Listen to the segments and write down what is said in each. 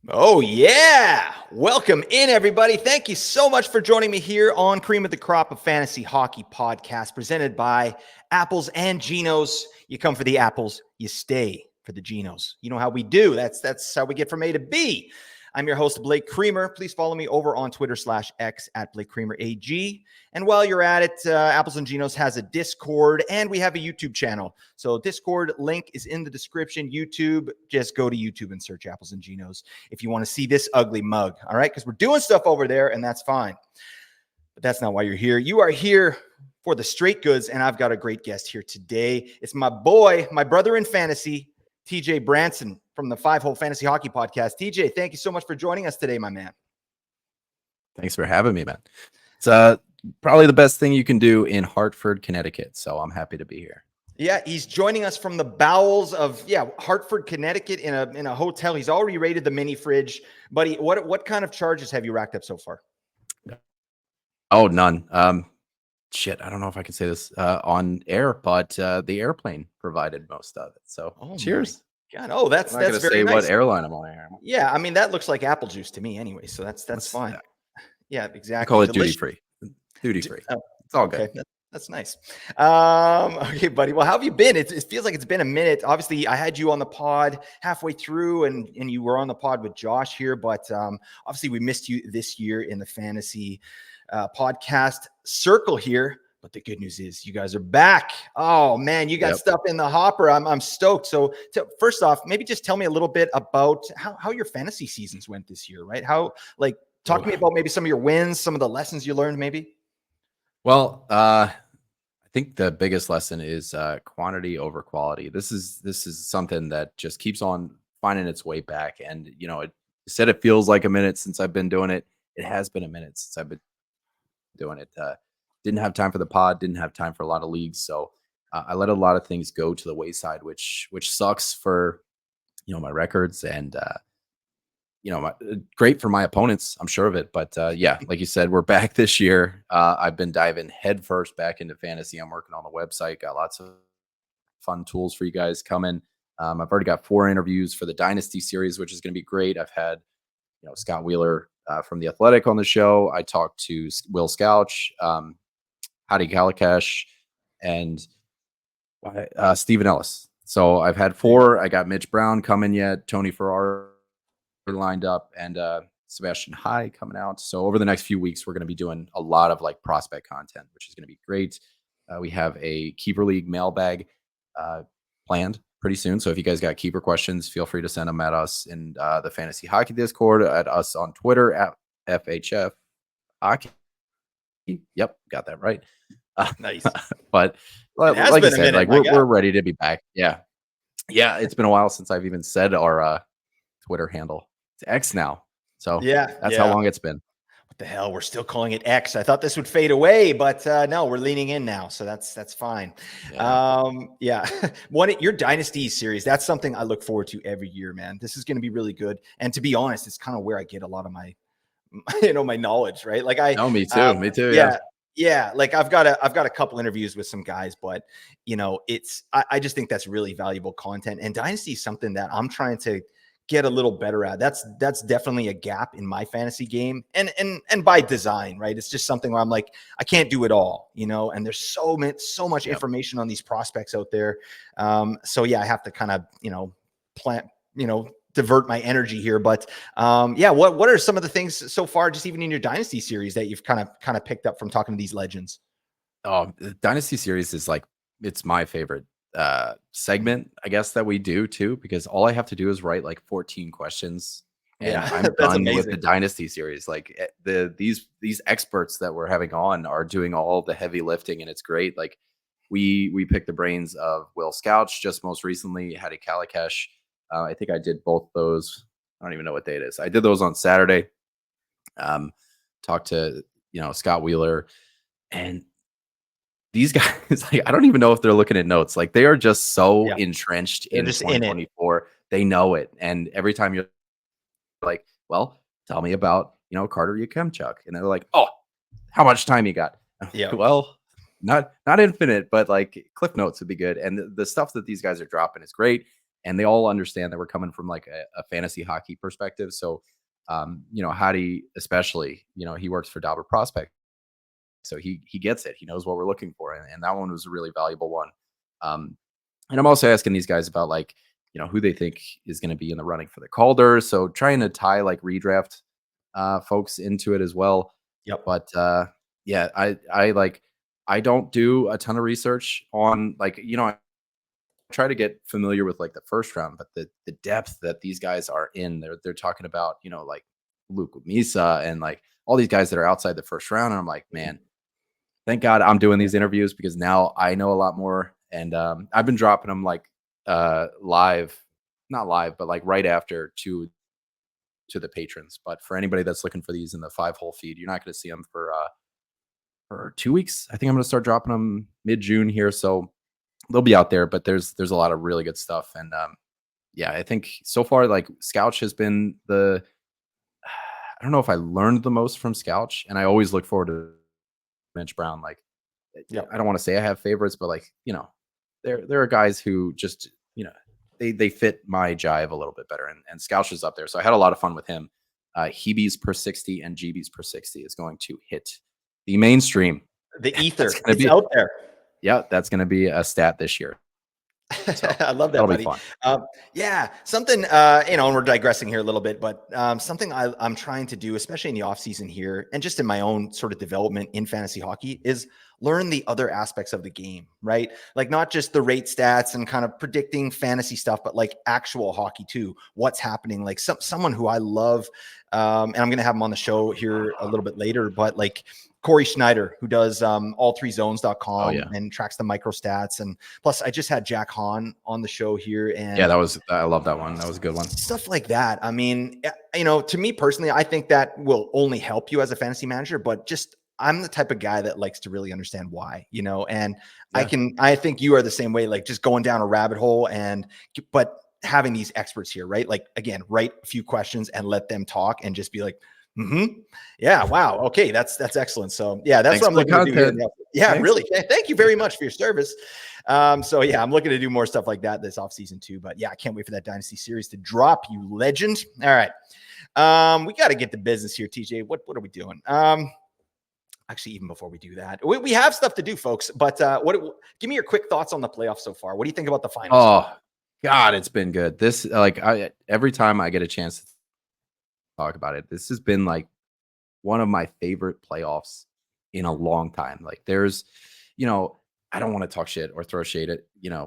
Oh, yeah. Welcome in, everybody. Thank you so much for joining me here on Cream of the Crop of Fantasy Hockey podcast presented by Apples and Ginos. You come for the apples, you stay for the Ginos. You know how we do. That's how we get from A to B. I'm your host, Blake Creamer. Please follow me over on Twitter/X at Blake Creamer AG. And while you're at it, Apples and Ginos has a Discord and we have a YouTube channel. So Discord link is in the description. YouTube, just go to YouTube and search Apples and Ginos if you want to see this ugly mug. All right, because we're doing stuff over there and that's fine. But that's not why you're here. You are here for the straight goods, and I've got a great guest here today. It's my boy, my brother in fantasy, TJ Branson from the Five Hole Fantasy Hockey Podcast. TJ, thank you so much for joining us today, my man. Thanks for having me, man. It's probably the best thing you can do in Hartford, Connecticut. So I'm happy to be here. Yeah, he's joining us from the bowels of Hartford, Connecticut, in a hotel. He's already raided the mini fridge, buddy. What kind of charges have you racked up so far? Oh, none. Shit, I don't know if I can say this on air, but the airplane provided most of it. So cheers. God, oh, that's I'm not very say nice. what airline I'm on air. Yeah, I mean that looks like apple juice to me anyway, so that's fine. Yeah, exactly. I call it duty free. Duty free. It's all good. Okay, that's nice. Okay, buddy. Well, how have you been? It feels like it's been a minute. Obviously, I had you on the pod halfway through, and you were on the pod with Josh here, but obviously we missed you this year in the fantasy podcast circle here. But the good news is you guys are back. Oh man, you got stuff in the hopper. I'm stoked. So first off, maybe just tell me a little bit about how your fantasy seasons went this year, right? Talk to me about maybe some of your wins, some of the lessons you learned, maybe. Well, I think the biggest lesson is quantity over quality. This is something that just keeps on finding its way back. And it said it feels like a minute since I've been doing it. It has been a minute since I've been doing it. Didn't have time for the pod, didn't have time for a lot of leagues. So I let a lot of things go to the wayside, which sucks for, my records and, great for my opponents. I'm sure of it. But like you said, we're back this year. I've been diving headfirst back into fantasy. I'm working on the website, got lots of fun tools for you guys coming. I've already got 4 interviews for the Dynasty series, which is going to be great. I've had, Scott Wheeler from The Athletic on the show. I talked to Will Scouch, Hadi Kalakash, and Stephen Ellis. So I've had 4. I got Mitch Brown coming yet, Tony Ferrara lined up, and Sebastian High coming out. So over the next few weeks, we're going to be doing a lot of prospect content, which is going to be great. We have a Keeper League mailbag planned pretty soon. So if you guys got keeper questions, feel free to send them at us in the Fantasy Hockey Discord, at us on Twitter at FHF Hockey. Yep, got that right. Nice. But like you said, we're ready to be back. Yeah. It's been a while since I've even said our Twitter handle. It's X now. So that's how long it's been. What the hell? We're still calling it X. I thought this would fade away, but no, we're leaning in now. So that's fine. Your Dynasty series, that's something I look forward to every year, man. This is going to be really good. And to be honest, it's kind of where I get a lot of my, my knowledge, right? Me too. Yeah. Like I've got a couple interviews with some guys, but I just think that's really valuable content. And Dynasty is something that I'm trying to get a little better at. That's definitely a gap in my fantasy game, and by design, right? It's just something where I'm like, I can't do it all, and there's so much information on these prospects out there. I have to kind of, divert my energy here. But what are some of the things so far, just even in your Dynasty series, that you've kind of picked up from talking to these legends? Oh, the Dynasty series is it's my favorite segment, I guess, that we do too, because all I have to do is write 14 questions and I'm done with the Dynasty series. These experts that we're having on are doing all the heavy lifting, and it's great. We picked the brains of Will Scouch just most recently, Hadi Kalakash. I think I did both those. I don't even know what day it is. I did those on Saturday. Talked to Scott Wheeler, and these guys, I don't even know if they're looking at notes. They are just so entrenched in 2024. They know it. And every time you're like, well, tell me about, Carter Yukemchuk. And they're like, oh, how much time you got? Yeah. Well, not infinite, but cliff notes would be good. And the stuff that these guys are dropping is great. and they all understand that we're coming from like a fantasy hockey perspective. So, Hadi especially, he works for Dauber Prospect, so he gets it. He knows what we're looking for, and that one was a really valuable one. Um, and I'm also asking these guys about like who they think is going to be in the running for the Calder. So trying to tie like redraft folks into it as well. Yep. But yeah, I don't do a ton of research on like I try to get familiar with like the first round, but the depth that these guys are in, they're talking about like Luke Misa and like all these guys that are outside the first round, and I'm like, man, thank God I'm doing these interviews because now I know a lot more. And I've been dropping them like live, not live, but like right after to the patrons. But for anybody that's looking for these in the 5-hole feed, you're not going to see them for 2 weeks. I think I'm going to start dropping them mid-June here, so they'll be out there. But there's a lot of really good stuff, and yeah, I think so far like Scouch has been the. I don't know if I learned the most from Scouch, and I always look forward to Mitch Brown. Like, I don't want to say I have favorites, but like there are guys who just they fit my jive a little bit better, and Scouch is up there. So I had a lot of fun with him. Hebe's per 60 and GB's per 60 is going to hit the mainstream. The ether. It's out there. Yeah, that's going to be a stat this year. So I love that, buddy. Yeah, something, and we're digressing here a little bit, but something I'm trying to do, especially in the off season here, and just in my own sort of development in fantasy hockey, is learn the other aspects of the game, right? Like not just the rate stats and kind of predicting fantasy stuff, but like actual hockey too. What's happening? Like someone who I love, and I'm going to have him on the show here a little bit later, but like Corey Schneider, who does all3zones.com and tracks the micro stats. And plus I just had Jack Hahn on the show here. And yeah, I love that one. That was a good one. Stuff like that. I mean, to me personally, I think that will only help you as a fantasy manager, but just, I'm the type of guy that likes to really understand why, and I think you are the same way, like just going down a rabbit hole but having these experts here, right? Like again, write a few questions and let them talk and just be like, yeah, wow. Okay. That's excellent. So yeah, that's what I'm looking to do here. Yeah, thanks. Really. Thank you very much for your service. So yeah, I'm looking to do more stuff like that this off season too, but yeah, I can't wait for that Dynasty series to drop, you legend. All right. We got to get to business here, TJ. What are we doing? Actually, even before we do that, we have stuff to do, folks, but give me your quick thoughts on the playoffs so far. What do you think about the finals? Oh God, it's been good. This every time I get a chance to talk about it, this has been like one of my favorite playoffs in a long time. Like there's, I don't want to talk shit or throw shade at,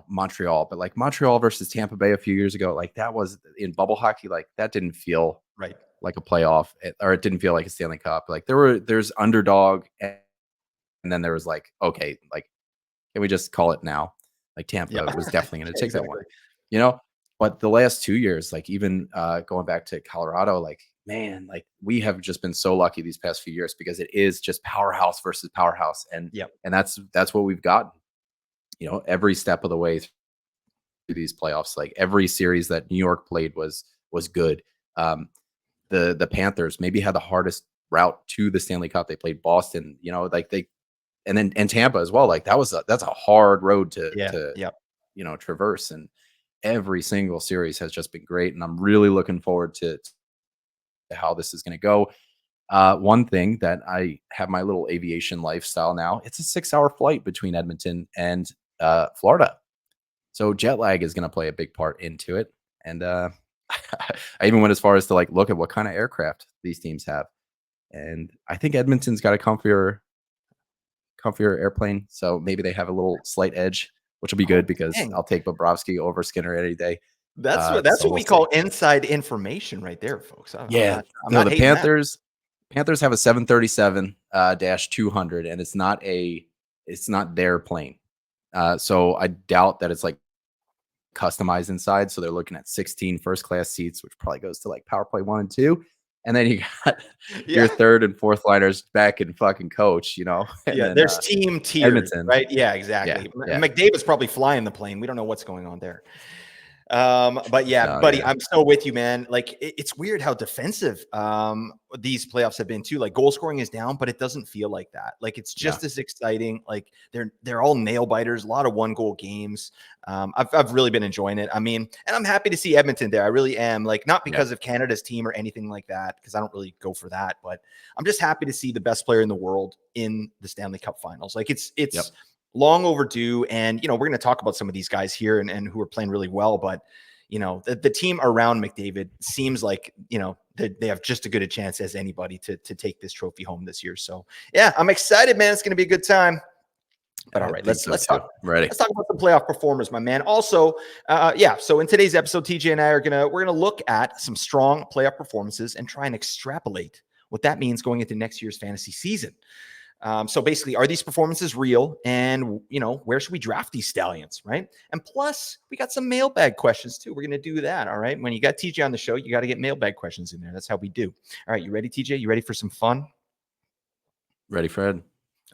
Montreal, but like Montreal versus Tampa Bay a few years ago, like that was in bubble hockey. Like that didn't feel right like a playoff, or it didn't feel like a Stanley Cup. Like there's underdog, and then there was like, okay, like, can we just call it now? Like Tampa was definitely going to take that one, but the last 2 years, like even going back to Colorado, like, man, like we have just been so lucky these past few years because it is just powerhouse versus powerhouse. And that's what we've gotten, every step of the way through these playoffs. Like every series that New York played was good. The Panthers maybe had the hardest route to the Stanley Cup. They played Boston, and Tampa as well. Like that's a hard road to traverse. And every single series has just been great. And I'm really looking forward to how this is going to go. One thing that I have my little aviation lifestyle now, it's a 6-hour flight between Edmonton and Florida. So jet lag is going to play a big part into it. And I even went as far as to like look at what kind of aircraft these teams have. And I think Edmonton's got a comfier airplane. So maybe they have a little slight edge, which will be good because I'll take Bobrovsky over Skinner any day. That's what we call inside information right there, folks. The Panthers have a 737-200, and it's not their plane. So I doubt that it's like customized inside. So they're looking at 16 first class seats, which probably goes to like power play 1 and 2. And then you got your third and fourth liners back in fucking coach, And then, there's team tier, Edmonton. right? Yeah, exactly. Yeah. McDavid's probably flying the plane. We don't know what's going on there. But yeah, No, buddy, yeah. I'm so with you, man. Like it's weird how defensive these playoffs have been too. Like goal scoring is down, but it doesn't feel like that. Like it's Yeah. just as exciting. Like they're all nail biters, a lot of 1-goal games. I've really been enjoying it. I mean, and I'm happy to see Edmonton there. I really am. Like not Yeah. because of Canada's team or anything like that, because I don't really go for that, but I'm just happy to see the best player in the world in the Stanley Cup Finals. Like it's Yep. long overdue. And, we're going to talk about some of these guys here and who are playing really well. But, the team around McDavid seems like, they have just as good a chance as anybody to take this trophy home this year. So, yeah, I'm excited, man. It's going to be a good time. But all right, let's talk. Ready. Let's talk about the playoff performers, my man. Also, so in today's episode, TJ and I we're gonna look at some strong playoff performances and try and extrapolate what that means going into next year's fantasy season. So basically, are these performances real? And, where should we draft these stallions, right? And plus, we got some mailbag questions too. We're going to do that, all right? When you got TJ on the show, you got to get mailbag questions in there. That's how we do. All right, you ready, TJ? You ready for some fun? Ready, Fred?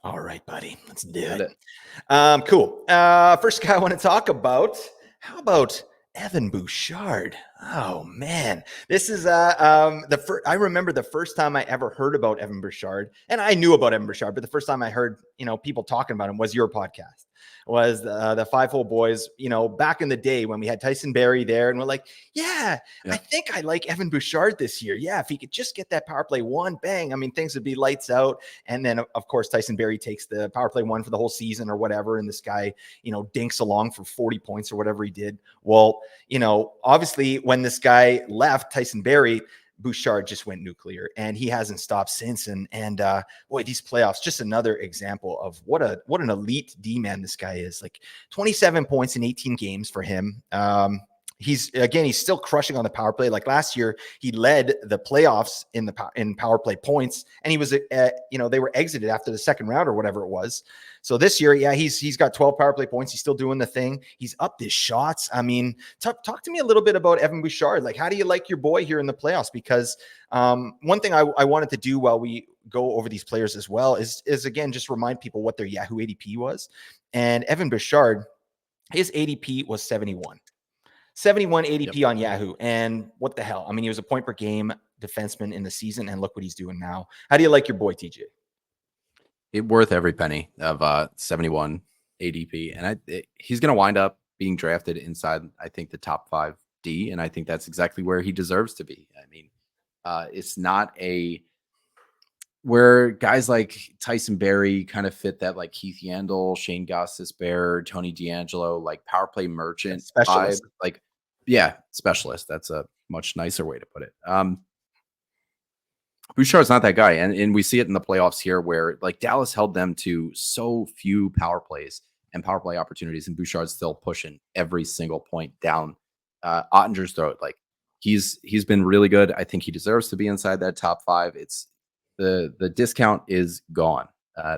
All right, buddy. Let's do it. Cool. First guy I want to talk about, how about Evan Bouchard? Oh man, this is I remember the first time I ever heard about Evan Bouchard, and I knew about Evan Bouchard, but the first time I heard people talking about him was your podcast. Was the Five-Hole Boys, back in the day when we had Tyson Barrie there, and we're like, yeah, I think I like Evan Bouchard this year. Yeah, if he could just get that power play one, bang, I mean, things would be lights out. And then, of course, Tyson Barrie takes the power play one for the whole season or whatever, and this guy, dinks along for 40 points or whatever he did. Well, obviously, when this guy left, Tyson Barrie, Bouchard just went nuclear, and he hasn't stopped since. And boy, these playoffs, just another example of what an elite D-man this guy is. Like 27 points in 18 games for him. He's still crushing on the power play. Like last year, he led the playoffs in power play points, and he was they were exited after the second round or whatever it was. So this year, yeah, he's got 12 power play points. He's still doing the thing. He's upped his shots. I mean, talk to me a little bit about Evan Bouchard. Like, how do you like your boy here in the playoffs? Because one thing I wanted to do while we go over these players as well is again just remind people what their Yahoo ADP was. And Evan Bouchard, his ADP was 71 ADP on Yahoo. And what the hell? I mean, he was a point per game defenseman in the season, and look what he's doing now. How do you like your boy, TJ? Worth every penny of 71 ADP. And he's going to wind up being drafted inside, I think, the top 5 D. And I think that's exactly where he deserves to be. I mean, it's not where guys like Tyson Barrie kind of fit that like Keith Yandel, Shane Gostisbehere, Tony DeAngelo, like power play merchant Specialist. vibe. Like, yeah, specialist. That's a much nicer way to put it. Bouchard's not that guy. And we see it in the playoffs here where like Dallas held them to so few power plays and power play opportunities, and Bouchard's still pushing every single point down Ottinger's throat. Like he's been really good. I think he deserves to be inside that top 5. It's the discount is gone.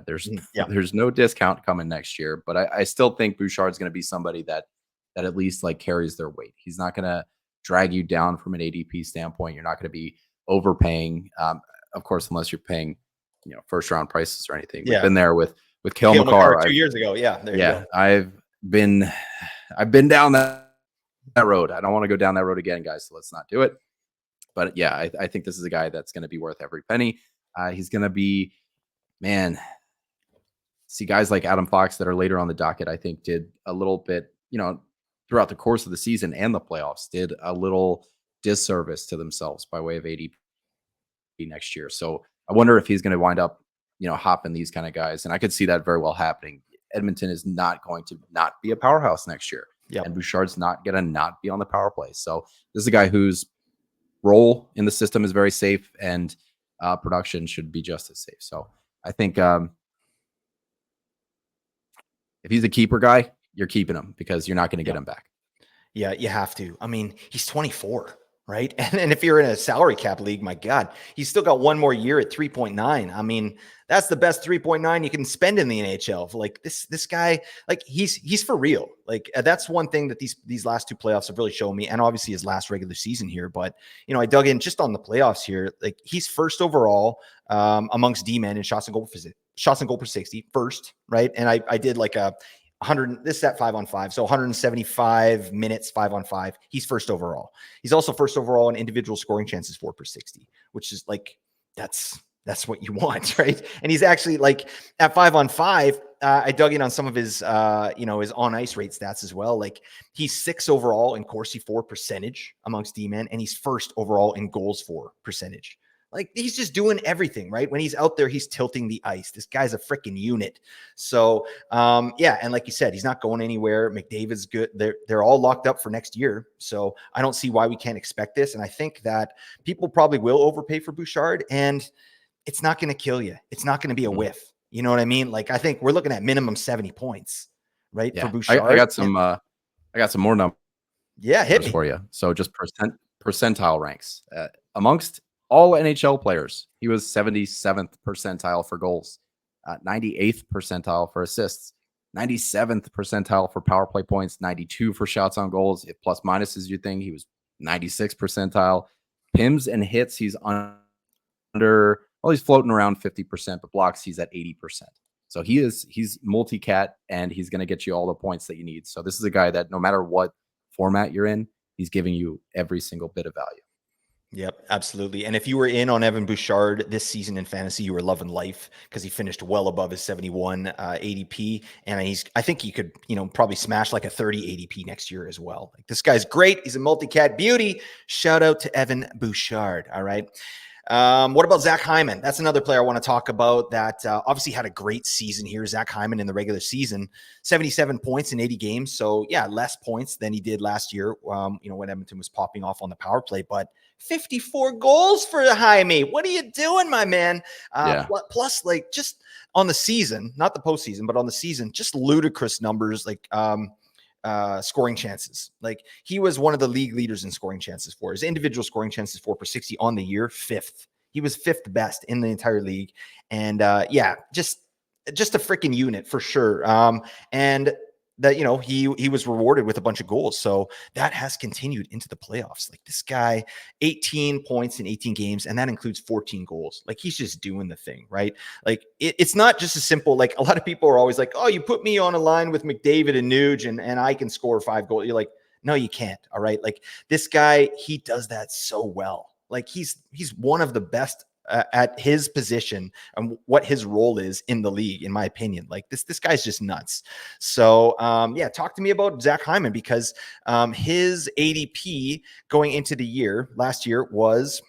There's no discount coming next year, but I still think Bouchard's going to be somebody that at least like carries their weight. He's not going to drag you down from an ADP standpoint. You're not going to be overpaying, of course, unless you're paying, first round prices or anything. We've been there with Cale Makar 2 years ago. Yeah, there you go. I've been down that road. I don't want to go down that road again, guys. So let's not do it. But yeah, I think this is a guy that's going to be worth every penny. He's going to be, man. See guys like Adam Fox that are later on the docket. I think did a little bit, throughout the course of the season and the playoffs, did a little disservice to themselves by way of ADP next year. So I wonder if he's going to wind up, hopping these kind of guys. And I could see that very well happening. Edmonton is not going to not be a powerhouse next year. Yep. And Bouchard's not going to not be on the power play. So this is a guy whose role in the system is very safe, and production should be just as safe. So I think if he's a keeper guy, you're keeping him because you're not going to get him back. Yeah, you have to. I mean, he's 24, right? And if you're in a salary cap league, my God, he's still got one more year at 3.9. I mean, that's the best 3.9 you can spend in the NHL. Like this guy, like he's for real. Like that's one thing that these last 2 playoffs have really shown me, and obviously his last regular season here. But I dug in just on the playoffs here. Like he's first overall amongst D-men in shots and goal per 60, first, right? And I did like a 100. This is at 5-on-5, so 175 minutes 5-on-5. He's first overall. He's also first overall in individual scoring chances 4/60, which is like that's what you want, right? And he's actually like at 5-on-5. I dug in on some of his his on ice rate stats as well. Like he's 6th overall in Corsi for percentage amongst D-men, and he's first overall in goals for percentage. Like he's just doing everything, right? When he's out there, he's tilting the ice. This guy's a freaking unit. So yeah, and like you said, he's not going anywhere. McDavid's good. They're all locked up for next year. So I don't see why we can't expect this. And I think that people probably will overpay for Bouchard, and it's not going to kill you. It's not going to be a whiff. You know what I mean? Like I think we're looking at minimum 70 points, right? Yeah. For Bouchard. I got some more numbers hit me for you. So just percentile ranks amongst all NHL players. He was 77th percentile for goals, 98th percentile for assists, 97th percentile for power play points, 92 for shots on goals. If plus minus is your thing, he was 96th percentile. PIMs and hits, he's under, well, he's floating around 50%, but blocks, he's at 80%. So he's multi-cat, and he's going to get you all the points that you need. So this is a guy that no matter what format you're in, he's giving you every single bit of value. Yep, absolutely. And if you were in on Evan Bouchard this season in fantasy, you were loving life because he finished well above his 71 ADP. And I think he could, probably smash like a 30 ADP next year as well. Like this guy's great. He's a multi-cat beauty. Shout out to Evan Bouchard. All right. What about Zach Hyman? That's another player I want to talk about that obviously had a great season here. Zach Hyman in the regular season, 77 points in 80 games. So yeah, less points than he did last year, when Edmonton was popping off on the power play, but 54 goals for Jaime. What are you doing, my man? Plus, like just on the season, not the postseason, but on the season, just ludicrous numbers like scoring chances. Like he was one of the league leaders in scoring chances for his individual scoring chances 4/60 on the year, 5th. He was 5th best in the entire league. And just a freaking unit for sure. And that, he was rewarded with a bunch of goals. So that has continued into the playoffs. Like this guy, 18 points in 18 games, and that includes 14 goals. Like he's just doing the thing, right? Like it's not just as simple. Like a lot of people are always like, oh, you put me on a line with McDavid and Nuge and I can score 5 goals. You're like, no, you can't. All right. Like this guy, he does that so well. Like he's one of the best at his position and what his role is in the league, in my opinion. Like this guy's just nuts. So talk to me about Zach Hyman, because his ADP going into the year last year was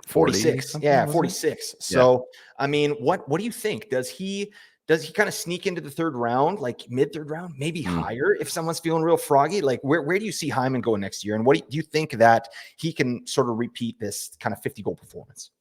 46. Yeah, 46. So I mean, what do you think? Does he kind of sneak into the third round, like mid third round, maybe higher if someone's feeling real froggy? Like where do you see Hyman going next year? And what do you think that he can sort of repeat this kind of 50 goal performance?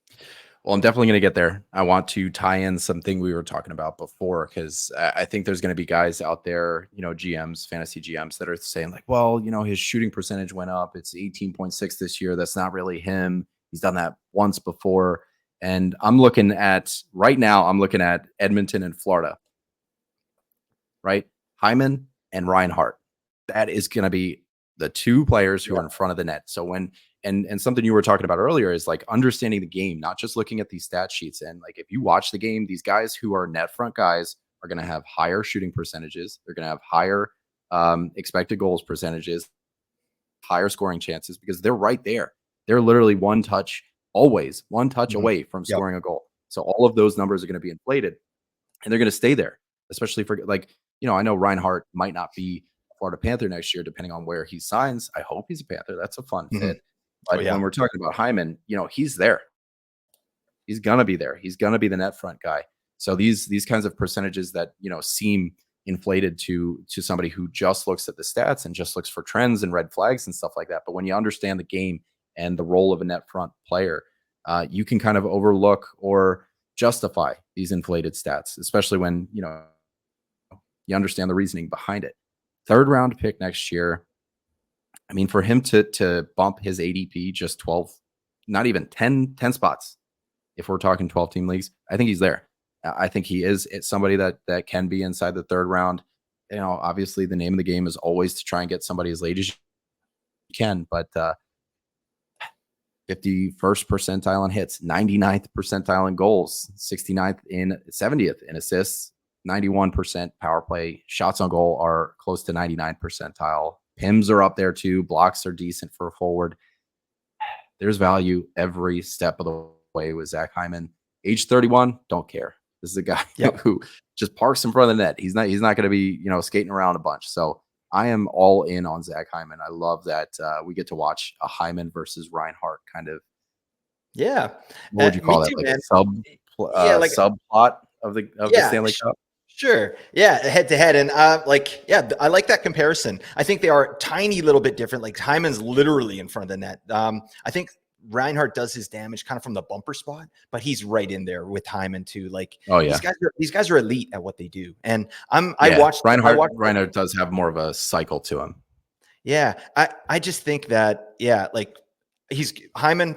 Well, I'm definitely going to get there. I want to tie in something we were talking about before, because I think there's going to be guys out there, GMs, fantasy GMs that are saying like, well, his shooting percentage went up. It's 18.6 this year. That's not really him. He's done that once before. And right now, I'm looking at Edmonton and Florida, right? Hyman and Reinhart. That is going to be the two players who are in front of the net. So and something you were talking about earlier is like understanding the game, not just looking at these stat sheets. And like, if you watch the game, these guys who are net front guys are going to have higher shooting percentages. They're going to have higher expected goals percentages, higher scoring chances, because they're right there. They're literally always one touch away from scoring a goal. So all of those numbers are going to be inflated, and they're going to stay there, especially for I know Reinhart might not be a Florida Panther next year, depending on where he signs. I hope he's a Panther. That's a fun fit. But when we're talking about Hyman, he's there. He's going to be there. He's going to be the net front guy. So these kinds of percentages that, seem inflated to somebody who just looks at the stats and just looks for trends and red flags and stuff like that. But when you understand the game and the role of a net front player, you can kind of overlook or justify these inflated stats, especially when, you understand the reasoning behind it. 3rd round pick next year. I mean, for him to bump his ADP just 12, not even 10 spots, if we're talking 12-team leagues, I think he's there. I think it's somebody that can be inside the 3rd round. Obviously the name of the game is always to try and get somebody as late as you can, but 51st percentile in hits, 99th percentile in goals, 69th in 70th in assists, 91% power play. Shots on goal are close to 99 percentile. PIMs are up there too. Blocks are decent for a forward. There's value every step of the way with Zach Hyman. Age 31, don't care. This is a guy who just parks in front of the net. He's not going to be, skating around a bunch. So I am all in on Zach Hyman. I love that we get to watch a Hyman versus Reinhart kind of. Yeah. What would you call that? Too, like man. a subplot of the Stanley Cup. Sure. Yeah. Head to head. And I like that comparison. I think they are a tiny little bit different. Like Hyman's literally in front of the net. I think Reinhart does his damage kind of from the bumper spot, but he's right in there with Hyman too. Like, these guys are elite at what they do. And I watched Reinhart does have more of a cycle to him. Yeah. I just think that, like he's Hyman,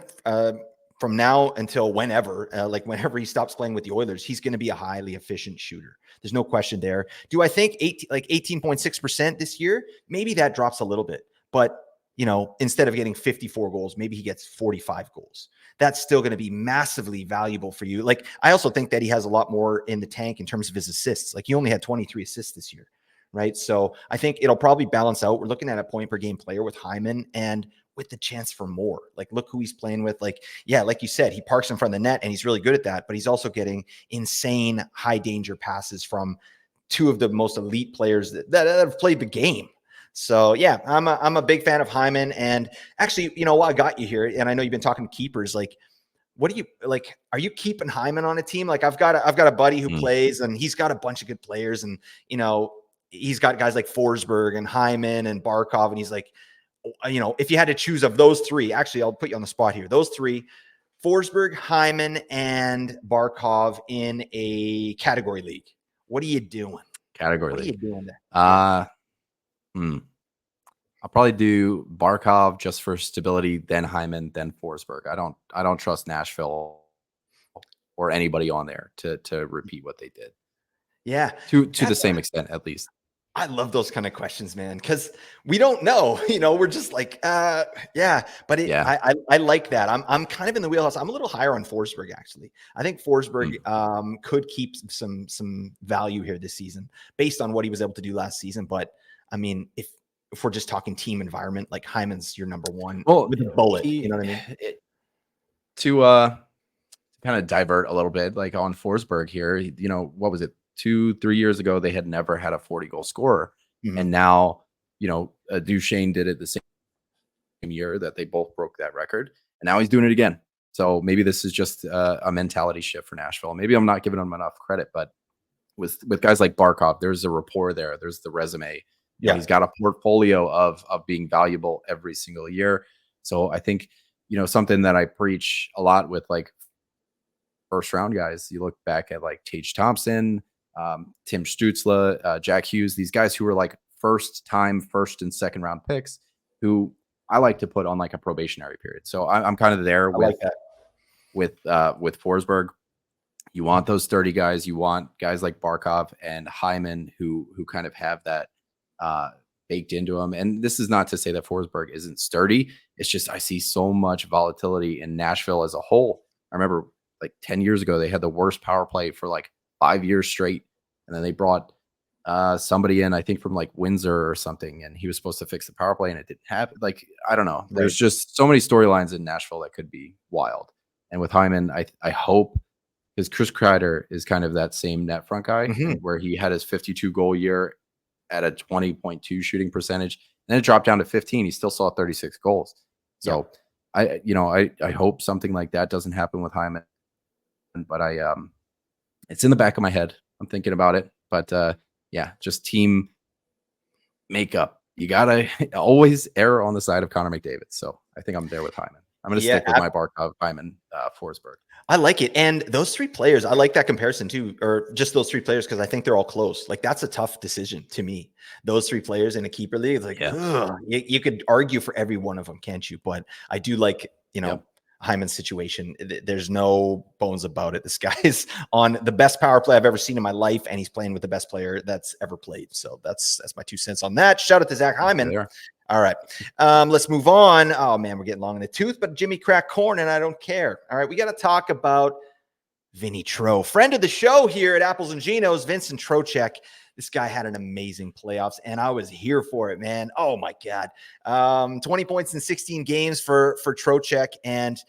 from now until whenever, whenever he stops playing with the Oilers, he's going to be a highly efficient shooter. There's no question there. Do I think 18.6% this year? Maybe that drops a little bit, but instead of getting 54 goals, maybe he gets 45 goals. That's still going to be massively valuable for you. Like, I also think that he has a lot more in the tank in terms of his assists. Like, he only had 23 assists this year, right? So I think it'll probably balance out. We're looking at a point per game player with Hyman and with the chance for more. Like, look who he's playing with. Like, like you said, he parks in front of the net and he's really good at that, but he's also getting insane high danger passes from two of the most elite players that have played the game. So yeah, I'm a big fan of Hyman. And actually, I got you here, and I know you've been talking to keepers. Like, what do you like? Are you keeping Hyman on a team? Like, I've got a buddy who plays, and he's got a bunch of good players, and he's got guys like Forsberg and Hyman and Barkov, and he's like, if you had to choose of those three, actually, I'll put you on the spot here. Those three, Forsberg, Hyman, and Barkov in a category league. What are you doing? Category league. What are you doing there? I'll probably do Barkov just for stability, then Hyman, then Forsberg. I don't trust Nashville or anybody on there to repeat what they did. Yeah. To the same extent, at least. I love those kind of questions, man, because we don't know. We're just like, but I like that. I'm kind of in the wheelhouse. I'm a little higher on Forsberg, actually. I think Forsberg could keep some value here this season based on what he was able to do last season. But I mean, if we're just talking team environment, like Hyman's your number one with a bullet. You know what I mean? To kind of divert a little bit, like on Forsberg here, what was it? 2-3 years ago, they had never had a 40-goal scorer. And now, Duchesne did it the same year that they both broke that record. And now he's doing it again. So maybe this is just a mentality shift for Nashville. Maybe I'm not giving him enough credit, but with guys like Barkov, there's a rapport there. There's the resume. He's got a portfolio of being valuable every single year. So I think, something that I preach a lot with like first round guys, you look back at like Tage Thompson, Tim Stützle, Jack Hughes, these guys who were like first and second round picks who I like to put on like a probationary period. So I'm kind of there with Forsberg. You want those sturdy guys. You want guys like Barkov and Hyman who kind of have that baked into them. And this is not to say that Forsberg isn't sturdy. It's just I see so much volatility in Nashville as a whole. I remember like 10 years ago, they had the worst power play for like 5 years straight. And then they brought somebody in, I think from like Windsor or something, and he was supposed to fix the power play and it didn't happen. Like, I don't know. There's just so many storylines in Nashville that could be wild. And with Hyman, I hope, because Chris Kreider is kind of that same net front guy where he had his 52 goal year at a 20.2 shooting percentage. And then it dropped down to 15. He still saw 36 goals. So I hope something like that doesn't happen with Hyman. But it's in the back of my head. I'm thinking about it. But just team makeup. You gotta always err on the side of Connor McDavid. So I think I'm there with Hyman. I'm going to stick with my Barkov, Hyman, Forsberg. I like it. And those three players, I like that comparison too, or just those three players, because I think they're all close. Like, that's a tough decision to me. Those three players in a keeper league, like, you could argue for every one of them, can't you? But I do like, Hyman's situation. There's no bones about it. This guy's on the best power play I've ever seen in my life, and he's playing with the best player that's ever played. So that's my 2 cents on that. Shout out to Zach Hyman. All right. Let's move on. Oh man, we're getting long in the tooth, but Jimmy cracked corn and I don't care. All right. We got to talk about Vinny Tro, friend of the show here at Apples and Ginos, Vincent Trocheck. This guy had an amazing playoffs, and I was here for it, man. Oh my God. 20 points in 16 games for Trocheck. And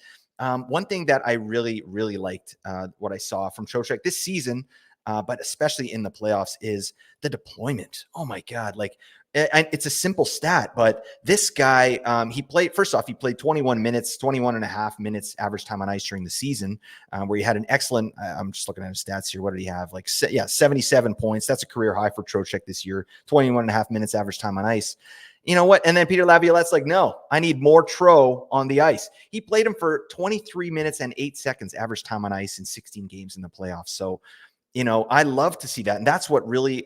one thing that I really, really liked what I saw from Trocheck this season, but especially in the playoffs, is the deployment. Oh my God. Like, and it's a simple stat, but this guy, he played 21 minutes, 21 and a half minutes average time on ice during the season, where he had an excellent, I'm just looking at his stats here. What did he have? 77 points. That's a career high for Trocheck this year, 21 and a half minutes average time on ice. You know what? And then Peter Laviolette's like, no, I need more Tro on the ice. He played him for 23 minutes and 8 seconds average time on ice in 16 games in the playoffs. So, I love to see that. And that's what really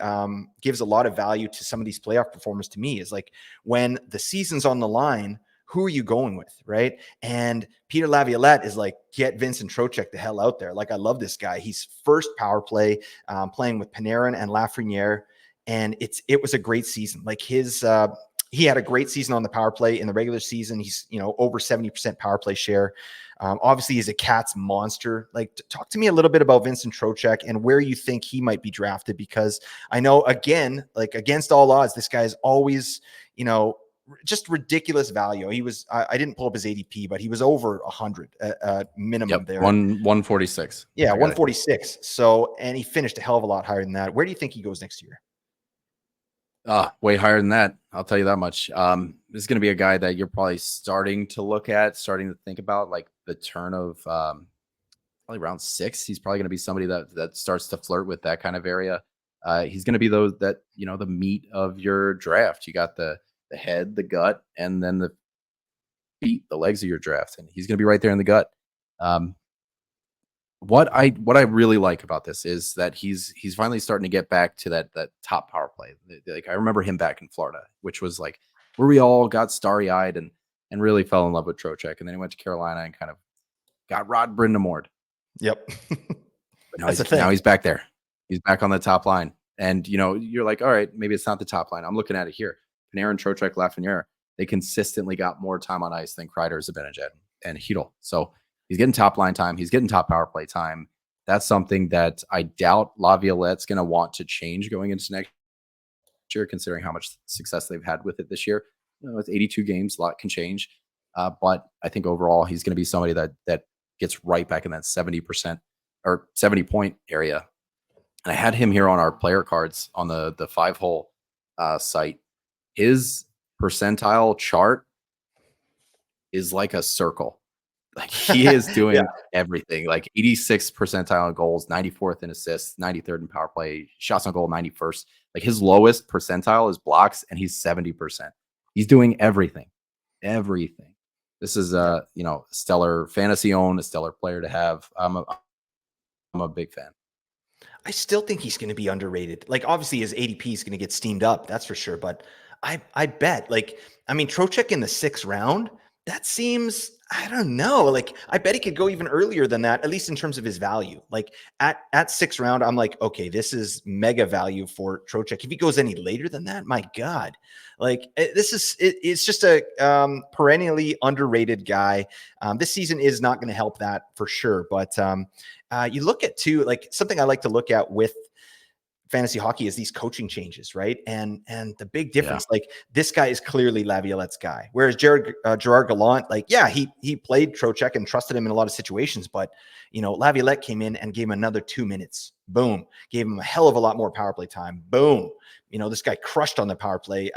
gives a lot of value to some of these playoff performers to me, is like, when the season's on the line, who are you going with? Right. And Peter Laviolette is like, get Vincent Trocheck the hell out there. Like, I love this guy. He's first power play, playing with Panarin and Lafreniere. And it was a great season. Like, he had a great season on the power play in the regular season. He's, over 70% power play share. Obviously, he's a Cats monster. Like, talk to me a little bit about Vincent Trocheck and where you think he might be drafted, because I know, again, like, against all odds, this guy is always, just ridiculous value. He was, I didn't pull up his ADP, but he was over 100 minimum there. 146. Yeah, 146. So, and he finished a hell of a lot higher than that. Where do you think he goes next year? Way higher than that. I'll tell you that much. This is going to be a guy that you're probably starting to think about, like the turn of probably round 6. He's probably going to be somebody that starts to flirt with that kind of area. He's going to be the meat of your draft. You got the head, the gut, and then the feet, the legs of your draft, and he's going to be right there in the gut. What I really like about this is that he's finally starting to get back to that top power play. Like, I remember him back in Florida, which was like where we all got starry-eyed and really fell in love with Trocheck. And then he went to Carolina and kind of got Rod Brind'Amour. Yep. But now he's back there. He's back on the top line. And you're like, all right, maybe it's not the top line. I'm looking at it here. Panarin, Trocheck, Lafreniere, they consistently got more time on ice than Kreider, Zibanejad, and Chytil. So he's getting top line time. He's getting top power play time. That's something that I doubt Laviolette's going to want to change going into next year, considering how much success they've had with it this year. It's 82 games, a lot can change. But I think overall he's going to be somebody that gets right back in that 70% or 70-point area. And I had him here on our player cards on the 5-hole site. His percentile chart is like a circle. Like, he is doing everything. Like 86th percentile in goals, 94th in assists, 93rd in power play, shots on goal, 91st. Like, his lowest percentile is blocks, and he's 70%. He's doing everything. Everything. This is stellar fantasy own, a stellar player to have. I'm a big fan. I still think he's going to be underrated. Like, obviously his ADP is going to get steamed up, that's for sure. But I bet, Trocheck in the 6th round, that seems, I don't know. Like, I bet he could go even earlier than that, at least in terms of his value. Like, at 6th round, I'm like, okay, this is mega value for Trocheck. If he goes any later than that, my God, like, it's just a perennially underrated guy. This season is not going to help that for sure. But you look at too, like, something I like to look at with fantasy hockey is these coaching changes, right? And the big difference, like, this guy is clearly Laviolette's guy, whereas Gerard Gallant, like, he played Trocheck and trusted him in a lot of situations, but Laviolette came in and gave him another 2 minutes. Boom, gave him a hell of a lot more power play time. Boom, this guy crushed on the power play.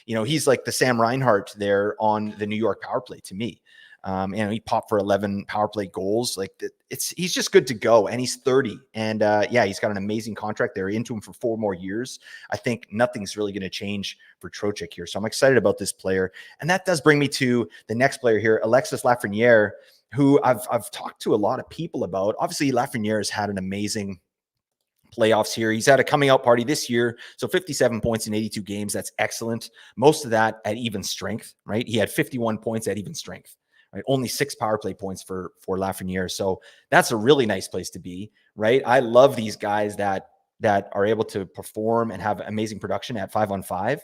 He's like the Sam Reinhart there on the New York power play to me. He popped for 11 power play goals. Like, he's just good to go, and he's 30. And he's got an amazing contract. They're into him for 4 more years. I think nothing's really going to change for Trocheck here. So I'm excited about this player. And that does bring me to the next player here, Alexis Lafreniere, who I've talked to a lot of people about. Obviously, Lafreniere has had an amazing playoffs here. He's had a coming out party this year. So 57 points in 82 games. That's excellent. Most of that at even strength, right? He had 51 points at even strength. Right? Only 6 power play points for Lafreniere. So that's a really nice place to be, right? I love these guys that are able to perform and have amazing production at 5-on-5.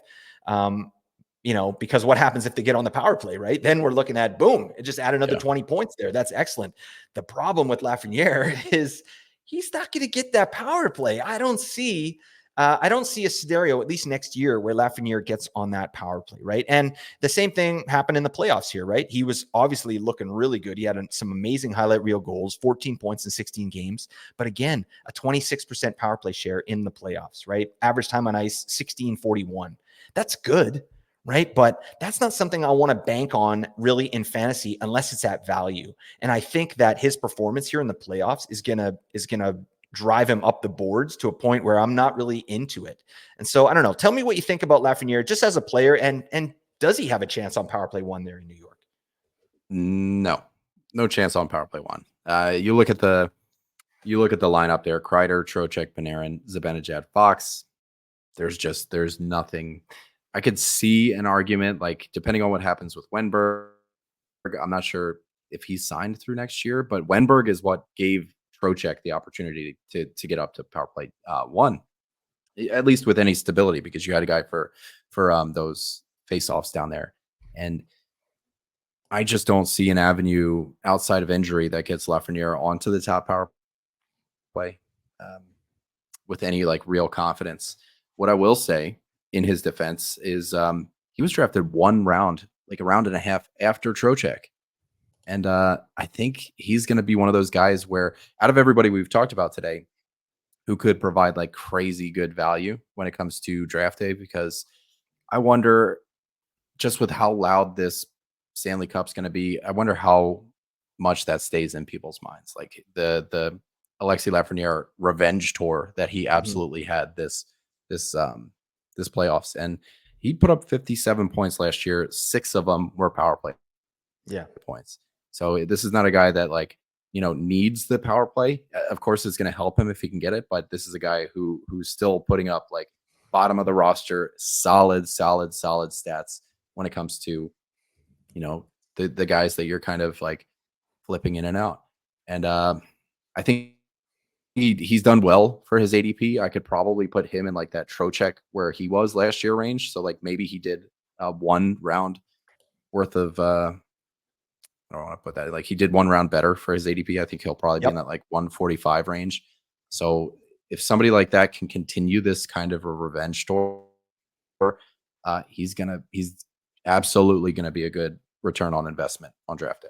because what happens if they get on the power play, right? Then we're looking at boom, it just add another Yeah. 20 points there. That's excellent. The problem with Lafreniere is he's not going to get that power play. I don't see a scenario, at least next year, where Lafreniere gets on that power play, right? And the same thing happened in the playoffs here, right? He was obviously looking really good. He had some amazing highlight reel goals, 14 points in 16 games. But again, a 26% power play share in the playoffs, right? Average time on ice, 16:41. That's good, right? But that's not something I want to bank on really in fantasy unless it's at value. And I think that his performance here in the playoffs is gonna drive him up the boards to a point where I'm not really into it. And so I don't know. Tell me what you think about Lafreniere just as a player, and does he have a chance on power play one there in New York? No chance on power play one. You look at the lineup there: Kreider, Trocheck, Panarin, Zibanejad, Fox. There's nothing. I could see an argument, like, depending on what happens with Wenberg. I'm not sure if he's signed through next year, but Wenberg is what gave Trocheck the opportunity to get up to power play one, at least with any stability, because you had a guy for those face-offs down there. And I just don't see an avenue outside of injury that gets Lafreniere onto the top power play with any like real confidence. What I will say in his defense is he was drafted one round, like a round and a half after Trocheck. And I think he's going to be one of those guys where, out of everybody we've talked about today, who could provide like crazy good value when it comes to draft day, because I wonder, just with how loud this Stanley Cup's going to be, I wonder how much that stays in people's minds. Like the Alexis Lafreniere revenge tour that he absolutely had this playoffs, and he put up 57 points last year. 6 of them were power play points. So this is not a guy that needs the power play. Of course, it's going to help him if he can get it, but this is a guy who's still putting up like bottom of the roster, solid stats when it comes to the guys that you're kind of like flipping in and out. And I think he's done well for his ADP. I could probably put him in like that Trocheck where he was last year range. So like maybe he did 1 round worth of I don't want to put that, like, he did 1 round better for his ADP. I think he'll probably be in that like 145 range. So if somebody like that can continue this kind of a revenge tour, he's absolutely gonna be a good return on investment on draft day.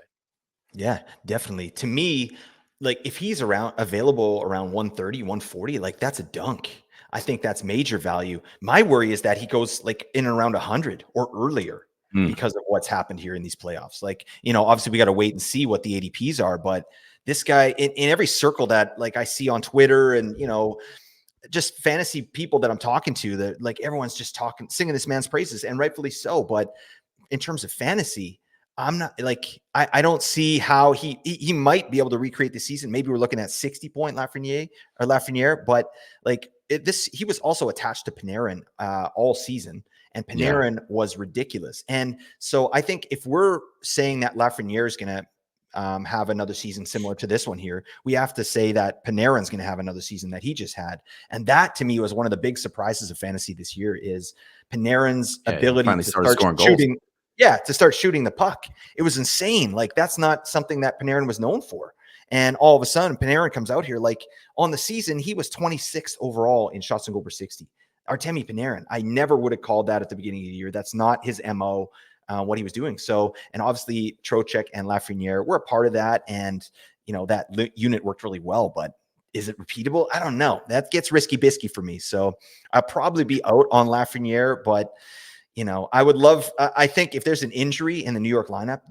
Yeah, definitely. To me, like if he's available around 130, 140, like that's a dunk. I think that's major value. My worry is that he goes like in and around 100 or earlier because of what's happened here in these playoffs. Like, obviously we got to wait and see what the ADPs are, but this guy in every circle that like I see on Twitter and, just fantasy people that I'm talking to, that like everyone's just singing this man's praises, and rightfully so. But in terms of fantasy, I'm not like, I don't see how he might be able to recreate the season. Maybe we're looking at 60-point Lafreniere, but like he was also attached to Panarin all season, and Panarin was ridiculous. And so I think if we're saying that Lafreniere is going to have another season similar to this one here, we have to say that Panarin's going to have another season that he just had. And that to me was one of the big surprises of fantasy this year, is Panarin's ability to start shooting. Goals. Yeah, to start shooting the puck. It was insane. Like that's not something that Panarin was known for. And all of a sudden, Panarin comes out here, like on the season, he was 26th overall in shots on goal per 60. Artemi Panarin, I never would have called that at the beginning of the year. That's not his MO, what he was doing. So, and obviously Trocheck and Lafreniere were a part of that. And, that unit worked really well, but is it repeatable? I don't know. That gets risky bisky for me. So I'll probably be out on Lafreniere, but I would love, I think if there's an injury in the New York lineup,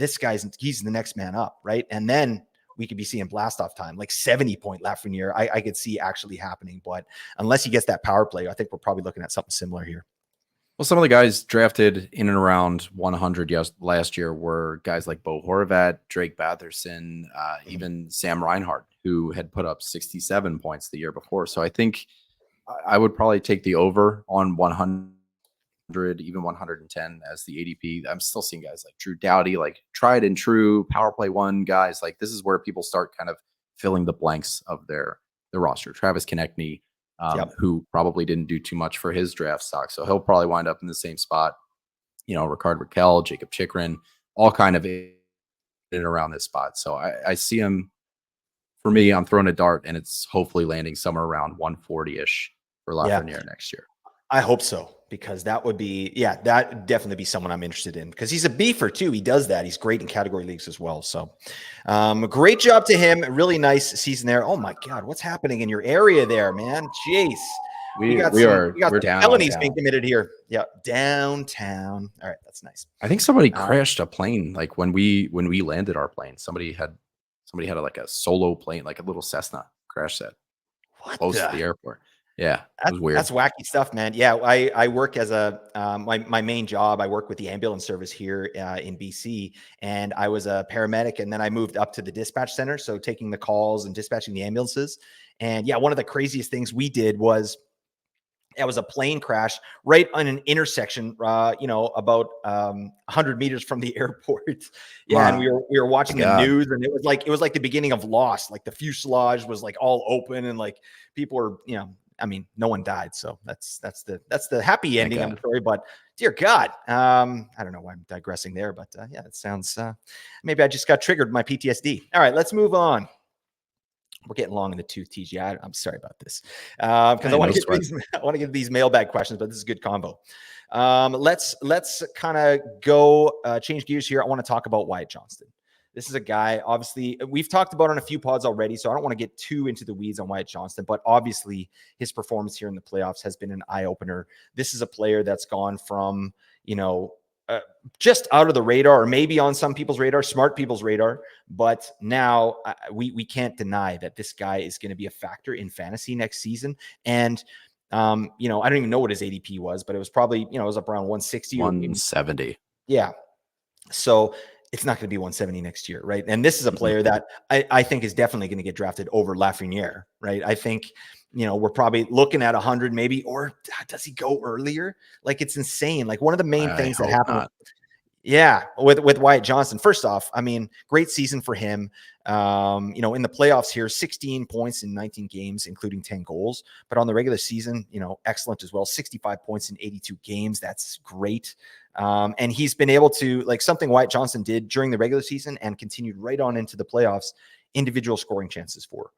he's the next man up, right? And then we could be seeing blast off time, like 70-point Lafreniere. I could see actually happening, but unless he gets that power play, I think we're probably looking at something similar here. Well, some of the guys drafted in and around 100 last year were guys like Bo Horvat, Drake Batherson, even Sam Reinhart, who had put up 67 points the year before. So I think I would probably take the over on 100, even 110 as the ADP. I'm still seeing guys like Drew Doughty, like tried and true power play one guys. Like this is where people start kind of filling the blanks of their roster. Travis Konechny, who probably didn't do too much for his draft stock, so he'll probably wind up in the same spot. Ricard Raquel, Jacob Chikrin, all kind of in and around this spot. So I see him. For me, I'm throwing a dart, and it's hopefully landing somewhere around 140-ish for Yeah. Lafreniere next year. I hope so, because that would definitely be someone I'm interested in, because he's a beefer too. He does that. He's great in category leagues as well. So great job to him. Really nice season there. Oh my God, what's happening in your area there, man? Jeez. We got some felonies being committed here. Yeah, downtown. All right, that's nice. I think somebody crashed a plane, like when we landed our plane. Somebody had like a solo plane, like a little Cessna, crash that close to the airport. Yeah, it was weird. That's wacky stuff, man. Yeah, I work as my main job. I work with the ambulance service here in BC, and I was a paramedic, and then I moved up to the dispatch center, so taking the calls and dispatching the ambulances. And yeah, one of the craziest things we did was, it was a plane crash right on an intersection, about 100 meters from the airport. Yeah, and we were watching the news, and it was like the beginning of Lost. Like the fuselage was like all open, and like people were, I mean, no one died, so that's the happy ending of the story. But dear God, I don't know why I'm digressing there, but yeah, it sounds. Maybe I just got triggered my PTSD. All right, let's move on. We're getting long in the tooth, TG. I'm sorry about this, because I want to get these mailbag questions, but this is a good combo. Let's kind of go change gears here. I want to talk about Wyatt Johnston. This is a guy, obviously, we've talked about on a few pods already, so I don't want to get too into the weeds on Wyatt Johnston, but obviously his performance here in the playoffs has been an eye-opener. This is a player that's gone from, just out of the radar, or maybe on some people's radar, smart people's radar. But now we can't deny that this guy is going to be a factor in fantasy next season. And, I don't even know what his ADP was, but it was probably, it was up around 160. 170. Yeah. So it's not going to be 170 next year, right? And this is a player that I think is definitely going to get drafted over Lafreniere, right? I think, we're probably looking at 100 maybe, or does he go earlier? Like, it's insane. Like, one of the main things that happened with Wyatt Johnston, first off, I mean, great season for him. In the playoffs here, 16 points in 19 games, including 10 goals. But on the regular season, excellent as well. 65 points in 82 games. That's great. And he's been able to, like, something Wyatt Johnston did during the regular season and continued right on into the playoffs, individual scoring chances for.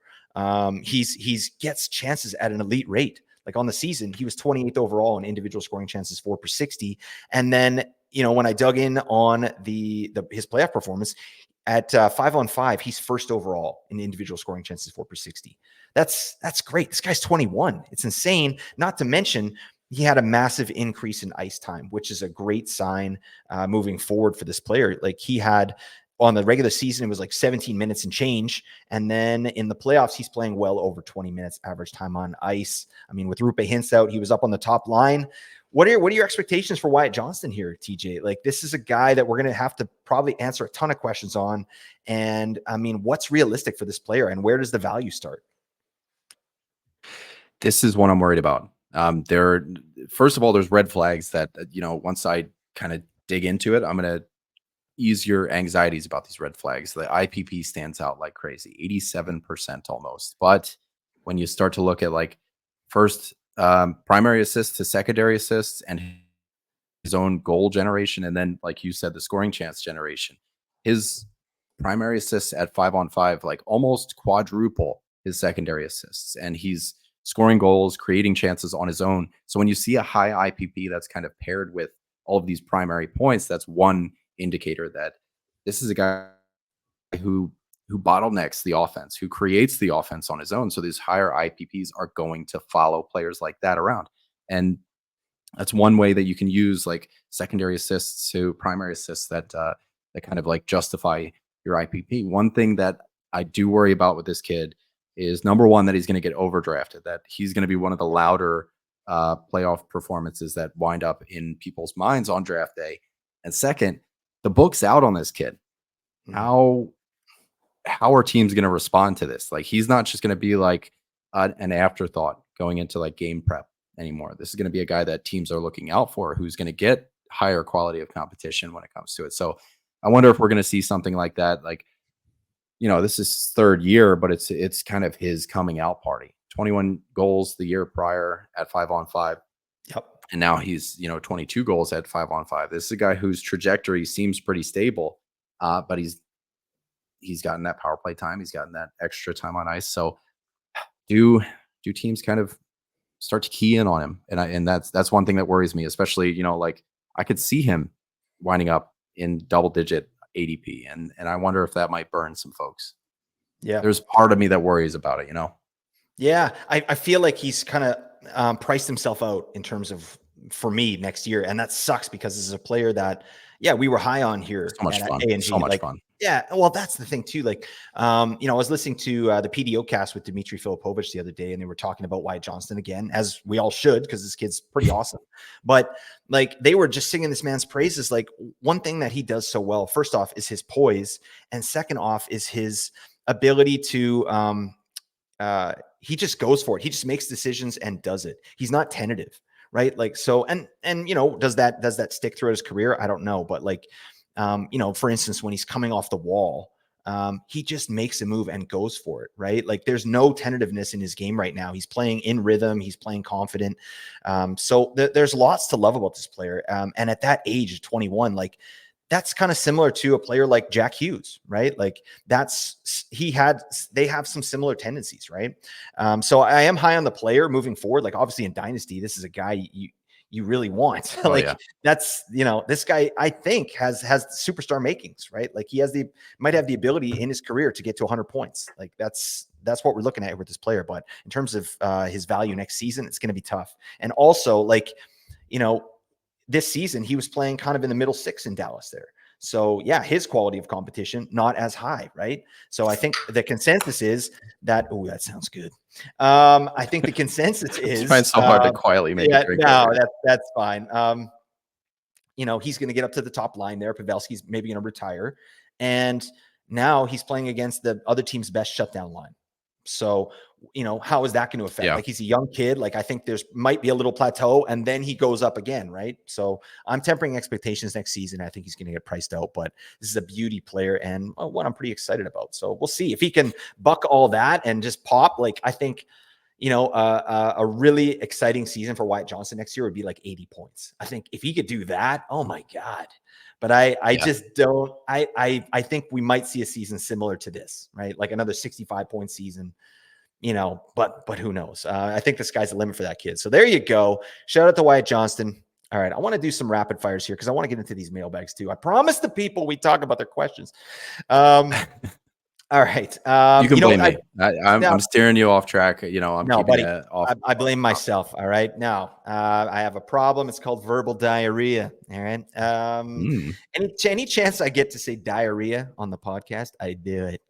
He's gets chances at an elite rate. Like, on the season, he was 28th overall in individual scoring chances for per 60. And then, when I dug in on his playoff performance at 5-on-5, he's first overall in individual scoring chances for per 60. That's great. This guy's 21. It's insane. Not to mention, he had a massive increase in ice time, which is a great sign moving forward for this player. Like, he had, on the regular season, it was like 17 minutes and change. And then in the playoffs, he's playing well over 20 minutes average time on ice. I mean, with Rupe Hintz out, he was up on the top line. What are your expectations for Wyatt Johnston here, TJ? Like, this is a guy that we're going to have to probably answer a ton of questions on. And I mean, what's realistic for this player, and where does the value start? This is what I'm worried about. First of all, there's red flags that, once I kind of dig into it, I'm going to ease your anxieties about these red flags. The IPP stands out like crazy, 87% almost. But when you start to look at, like, first primary assists to secondary assists and his own goal generation, and then, like you said, the scoring chance generation, his primary assists at 5-on-5, like, almost quadruple his secondary assists, and he's scoring goals, creating chances on his own. So when you see a high IPP that's kind of paired with all of these primary points, that's one indicator that this is a guy who bottlenecks the offense, who creates the offense on his own. So these higher IPPs are going to follow players like that around. And that's one way that you can use, like, secondary assists to primary assists that kind of, like, justify your IPP. One thing that I do worry about with this kid is, number one, that he's going to get overdrafted, that he's going to be one of the louder playoff performances that wind up in people's minds on draft day. And second, the book's out on this kid. How are teams going to respond to this? Like, he's not just going to be like an afterthought going into, like, game prep anymore. This is going to be a guy that teams are looking out for, who's going to get higher quality of competition when it comes to it. So I wonder if we're going to see something like that. Like, this is third year, but it's kind of his coming out party. 21 goals the year prior at 5-on-5. Yep. And now he's, 22 goals at 5-on-5. This is a guy whose trajectory seems pretty stable, but he's gotten that power play time. He's gotten that extra time on ice. So do teams kind of start to key in on him? And that's one thing that worries me, especially, like I could see him winding up in double digit ADP. And I wonder if that might burn some folks. Yeah. There's part of me that worries about it, Yeah. I feel like he's kind of priced himself out in terms of, for me, next year. And that sucks because this is a player that, we were high on here So much at fun. A&G. So much fun. Yeah. Well, that's the thing too. Like, I was listening to the PDO cast with Dmitry Filipovich the other day, and they were talking about Wyatt Johnston again, as we all should, because this kid's pretty awesome. But like, they were just singing this man's praises. Like, one thing that he does so well, first off, is his poise. And second off is his ability to, he just goes for it. He just makes decisions and does it. He's not tentative, right? Like, so, and does that stick throughout his career? I don't know. But like, for instance, when he's coming off the wall, he just makes a move and goes for it, right? Like, there's no tentativeness in his game right now. He's playing in rhythm. He's playing confident. So there's lots to love about this player. And at that age of 21, like, that's kind of similar to a player like Jack Hughes, right? Like, they have some similar tendencies, right? So I am high on the player moving forward. Like, obviously in Dynasty, this is a guy you really want. Oh, Like, yeah. that's, this guy, I think has superstar makings, right? Like, he might have the ability in his career to get to 100 points. Like, that's what we're looking at with this player. But in terms of his value next season, it's going to be tough. And also, like, this season, he was playing kind of in the middle six in Dallas there. So yeah, his quality of competition, not as high, right? So I think the consensus is that, oh, that sounds good. I think the consensus is It's trying so hard to quietly make it drink. No, that's fine. He's going to get up to the top line there. Pavelski's maybe going to retire. And now he's playing against the other team's best shutdown line. So, how is that going to affect? Yeah. Like, he's a young kid. Like, I think might be a little plateau, and then he goes up again, right? So I'm tempering expectations next season. I think he's going to get priced out, but this is a beauty player and one I'm pretty excited about. So we'll see if he can buck all that and just pop. Like, I think, a really exciting season for Wyatt Johnston next year would be like 80 points. I think if he could do that, oh my God. But I just don't, I think we might see a season similar to this, right? Like another 65-point season, but who knows? I think the sky's the limit for that kid. So there you go. Shout out to Wyatt Johnston. All right. I want to do some rapid fires here because I want to get into these mailbags too. I promised the people we talk about their questions. All right. You can blame me. I'm steering you off track. I'm keeping it off. I blame myself. All right. Now, I have a problem. It's called verbal diarrhea. All right. Any chance I get to say diarrhea on the podcast, I do it.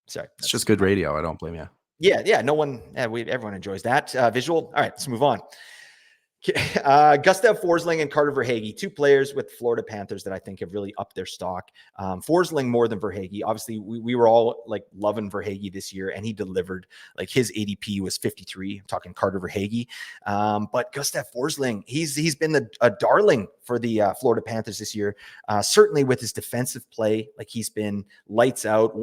Sorry. It's just good radio. I don't blame you. Yeah. No one, everyone enjoys that visual. All right. Let's move on. Gustav Forsling and Carter Verhaeghe, two players with Florida Panthers that I think have really upped their stock. Forsling more than Verhaeghe. Obviously, we were all like loving Verhaeghe this year, and he delivered. Like, his ADP was 53. I'm talking Carter Verhaeghe. But Gustav Forsling, he's been a darling for the Florida Panthers this year. Certainly with his defensive play, like, he's been lights out.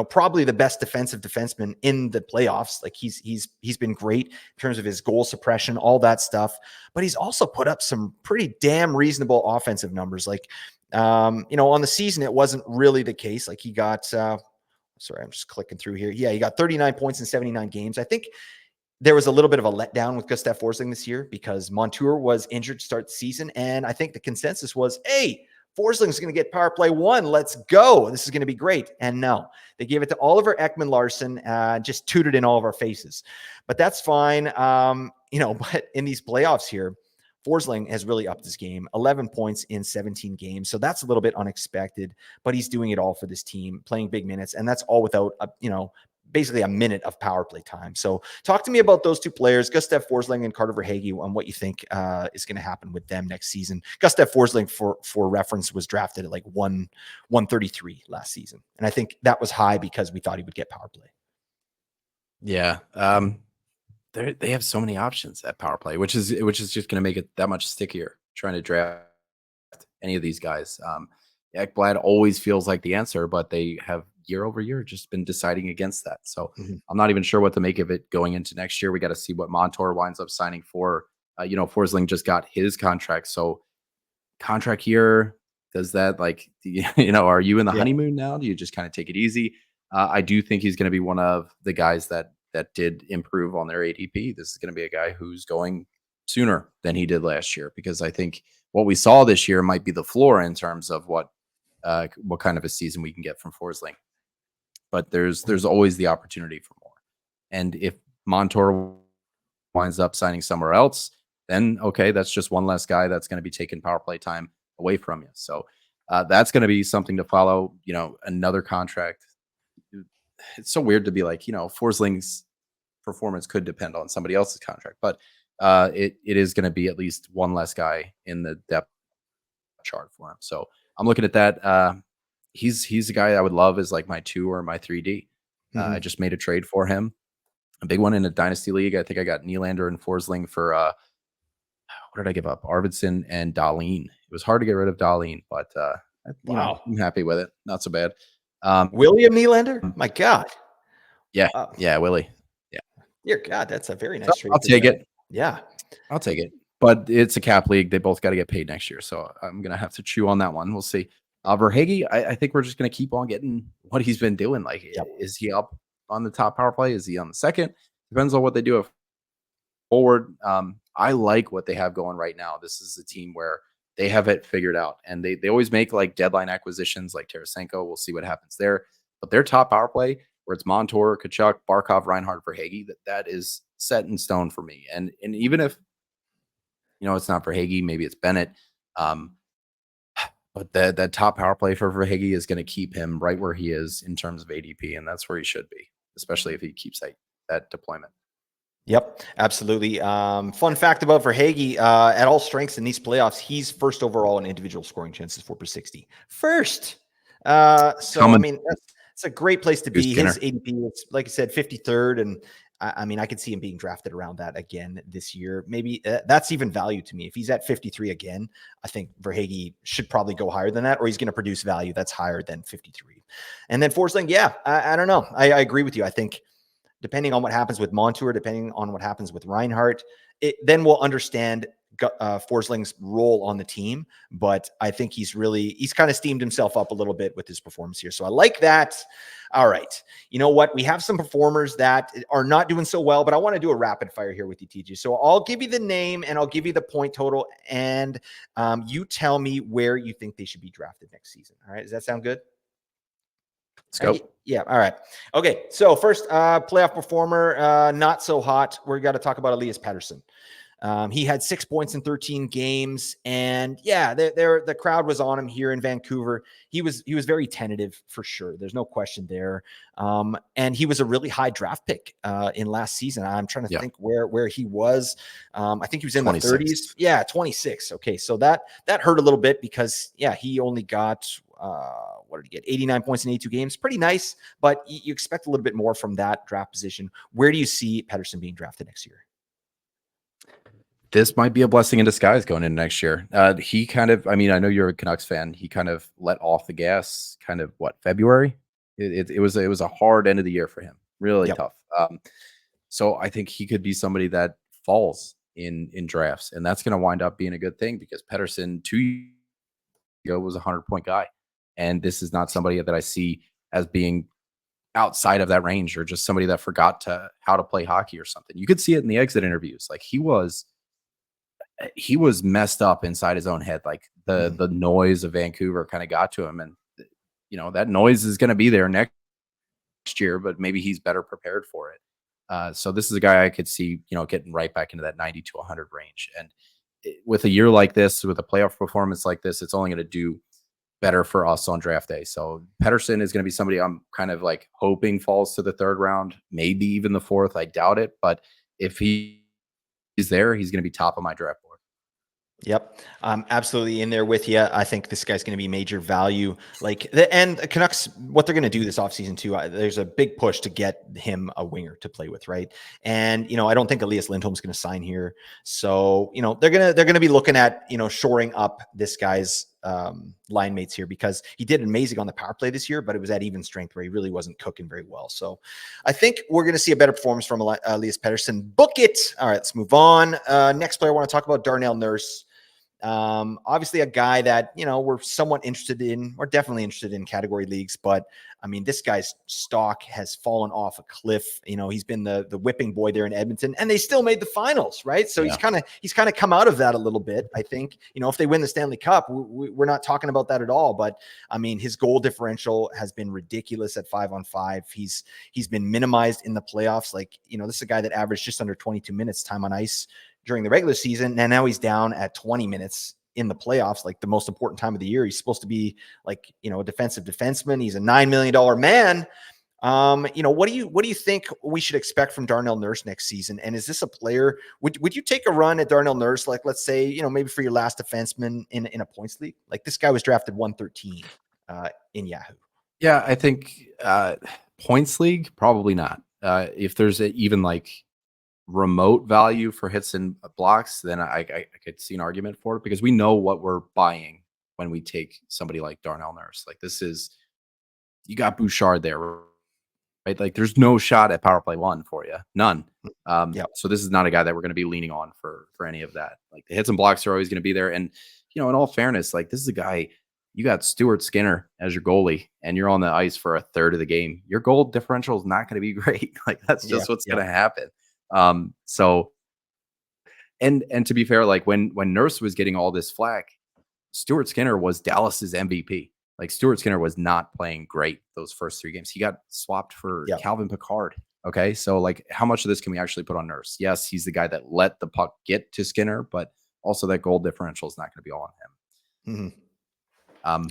Probably the best defensive defenseman in the playoffs. Like, he's been great in terms of his goal suppression, all that stuff. But he's also put up some pretty damn reasonable offensive numbers. Like, on the season, it wasn't really the case. Like, he got, sorry, I'm just clicking through here. Yeah, he got 39 points in 79 games. I think there was a little bit of a letdown with Gustav Forsling this year because Montour was injured to start the season. And I think the consensus was, hey, Forsling's going to get power play 1. Let's go. This is going to be great. And no, they gave it to Oliver Ekman-Larsson, just tooted in all of our faces. But that's fine. But in these playoffs here, Forsling has really upped his game, 11 points in 17 games. So that's a little bit unexpected, but he's doing it all for this team, playing big minutes. And that's all without, basically a minute of power play time. So talk to me about those two players, Gustav Forsling and Carter Verhaeghe, on what you think is going to happen with them next season. Gustav Forsling, for reference, was drafted at like 133 last season. And I think that was high because we thought he would get power play. Yeah. They have so many options at power play, which is just going to make it that much stickier trying to draft any of these guys. Ekblad always feels like the answer, but they have year over year just been deciding against that. So I'm not even sure what to make of it going into next year. We got to see what Montour winds up signing for Forsling just got his contract. So contract year, does that are you in the Yeah. honeymoon now? Do you just kind of take it easy? I do think he's going to be one of the guys that did improve on their ADP. This is going to be a guy who's going sooner than he did last year, because I think what we saw this year might be the floor in terms of what kind of a season we can get from Forsling. But there's always the opportunity for more. And if Montour winds up signing somewhere else, then okay, that's just one less guy that's going to be taking power play time away from you. So that's going to be something to follow. Another contract. It's so weird to be like, Forsling's performance could depend on somebody else's contract, but it is going to be at least one less guy in the depth chart for him. So I'm looking at that. He's a guy I would love as like my 2 or my 3D. I just made a trade for him, a big one in a dynasty league. I think I got Nylander and Forsling for what did I give up? Arvidsson and Dahlin. It was hard to get rid of Dahlin, but Wow. I'm happy with it. Not so bad. William Nylander? My God. Yeah, Willie. Dear God, that's a very So nice trade. I'll take it. Yeah. I'll take it. But it's a cap league. They both got to get paid next year. So I'm going to have to chew on that one. We'll see. Verhage, I think we're just going to keep on getting what he's been doing. Like, is he up on the top power play? Is he on the second? Depends on what they do forward. I like what they have going right now. This is a team where they have it figured out. And they always make like deadline acquisitions like Tarasenko. We'll see what happens there. But their top power play, where it's Montour, Kachuk, Barkov, Reinhart, Verhage, that is set in stone for me. And even if it's not Verhage, maybe it's Bennett. But that top power play for Verhage is going to keep him right where he is in terms of ADP, and that's where he should be, especially if he keeps that deployment. Yep, absolutely. Fun fact about Verhage, at all strengths in these playoffs, he's first overall in individual scoring chances for per 60. First. I mean, it's a great place to be. His ADP is, like I said, 53rd, and I mean, I could see him being drafted around that again this year. Maybe that's even value to me. If he's at 53 again, I think Verhage should probably go higher than that, or he's going to produce value that's higher than 53. And then Forsling, I don't know. I agree with you. I think depending on what happens with Montour, depending on what happens with Reinhart, then we'll understand Forsling's role on the team. But I think he's kind of steamed himself up a little bit with his performance here. So I like that. All right. You know what? We have some performers that are not doing so well, but I want to do a rapid fire here with you, TJ. So I'll give you the name and I'll give you the point total, and you tell me where you think they should be drafted next season. All right. Does that sound good? Let's go. Yeah. All right. Okay. So first, playoff performer, not so hot. We got to talk about Elias Pettersson. He had 6 points in 13 games, and the crowd was on him here in Vancouver. He was very tentative for sure. There's no question there. And he was a really high draft pick in last season. I'm trying to think where he was. I think he was in 26. The 30s. Yeah, 26. Okay, so that hurt a little bit because he only got what did he get? 89 points in 82 games. Pretty nice, but you expect a little bit more from that draft position. Where do you see Pettersson being drafted next year? This might be a blessing in disguise going into next year. He kind of, I know you're a Canucks fan. He kind of let off the gas February. It was a hard end of the year for him. Really tough. So I think he could be somebody that falls in drafts, and that's going to wind up being a good thing because Pettersson 2 years ago was a 100-point guy. And this is not somebody that I see as being outside of that range or just somebody that forgot how to play hockey or something. You could see it in the exit interviews. Like he was messed up inside his own head. Like the noise of Vancouver kind of got to him. And, that noise is going to be there next year, but maybe he's better prepared for it. So this is a guy I could see, getting right back into that 90 to 100 range. And with a year like this, with a playoff performance like this, it's only going to do better for us on draft day. So Pettersson is going to be somebody I'm kind of like hoping falls to the 3rd round, maybe even the 4th. I doubt it, but if he's there, he's going to be top of my draft board. Yep. I'm absolutely in there with you. I think this guy's going to be major value. And the Canucks, what they're going to do this offseason too, there's a big push to get him a winger to play with, right? And, I don't think Elias Lindholm's going to sign here. So, they're going to be looking at, shoring up this guy's line mates here, because he did amazing on the power play this year, but it was at even strength where he really wasn't cooking very well. So I think we're going to see a better performance from Elias Pettersson. Book it. All right, let's move on. Next player I want to talk about, Darnell Nurse. Obviously a guy that, we're somewhat interested in, or definitely interested in category leagues, but I mean, this guy's stock has fallen off a cliff. He's been the whipping boy there in Edmonton, and they still made the finals, right? So he's kind of come out of that a little bit. I think, if they win the Stanley Cup, we're not talking about that at all. But I mean, his goal differential has been ridiculous at 5-on-5. He's been minimized in the playoffs. Like, this is a guy that averaged just under 22 minutes time on ice during the regular season, and now he's down at 20 minutes in the playoffs, like the most important time of the year. He's supposed to be like, a defensive defenseman. He's a $9 million man. What do you think we should expect from Darnell Nurse next season? And is this a player, would you take a run at Darnell Nurse? Like, let's say, maybe for your last defenseman in a points league? Like, this guy was drafted 113 in Yahoo. Yeah, I think points league, probably not. If there's even like remote value for hits and blocks, then I could see an argument for it, because we know what we're buying when we take somebody like Darnell Nurse. Like, you got Bouchard there, right? Like, there's no shot at power play 1 for you, none. So this is not a guy that we're going to be leaning on for any of that. Like, the hits and blocks are always going to be there, and in all fairness, like, this is a guy. You got Stuart Skinner as your goalie, and you're on the ice for a third of the game. Your goal differential is not going to be great. Like, that's just what's going to happen. So, and to be fair, like when Nurse was getting all this flack, Stuart Skinner was Dallas's MVP. Like, Stuart Skinner was not playing great those first 3 games. He got swapped for Calvin Pickard. Okay. So, like, how much of this can we actually put on Nurse? Yes, he's the guy that let the puck get to Skinner, but also that goal differential is not going to be all on him. Mm-hmm.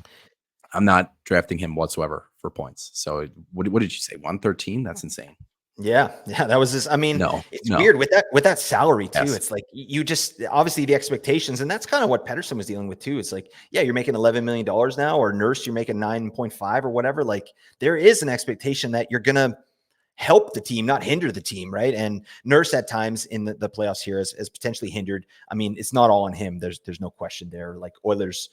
I'm not drafting him whatsoever for points. So what did you say? 113? That's insane. Yeah, that was this. I mean, it's weird with that salary too. Yes. It's like, you just, obviously the expectations, and that's kind of what Pettersson was dealing with too. It's like, yeah, you're making $11 million now, or Nurse, you're making 9.5 or whatever. Like, there is an expectation that you're gonna help the team, not hinder the team, right? And Nurse at times in the playoffs here is potentially hindered. I mean, it's not all on him. There's no question there. Like, Oilers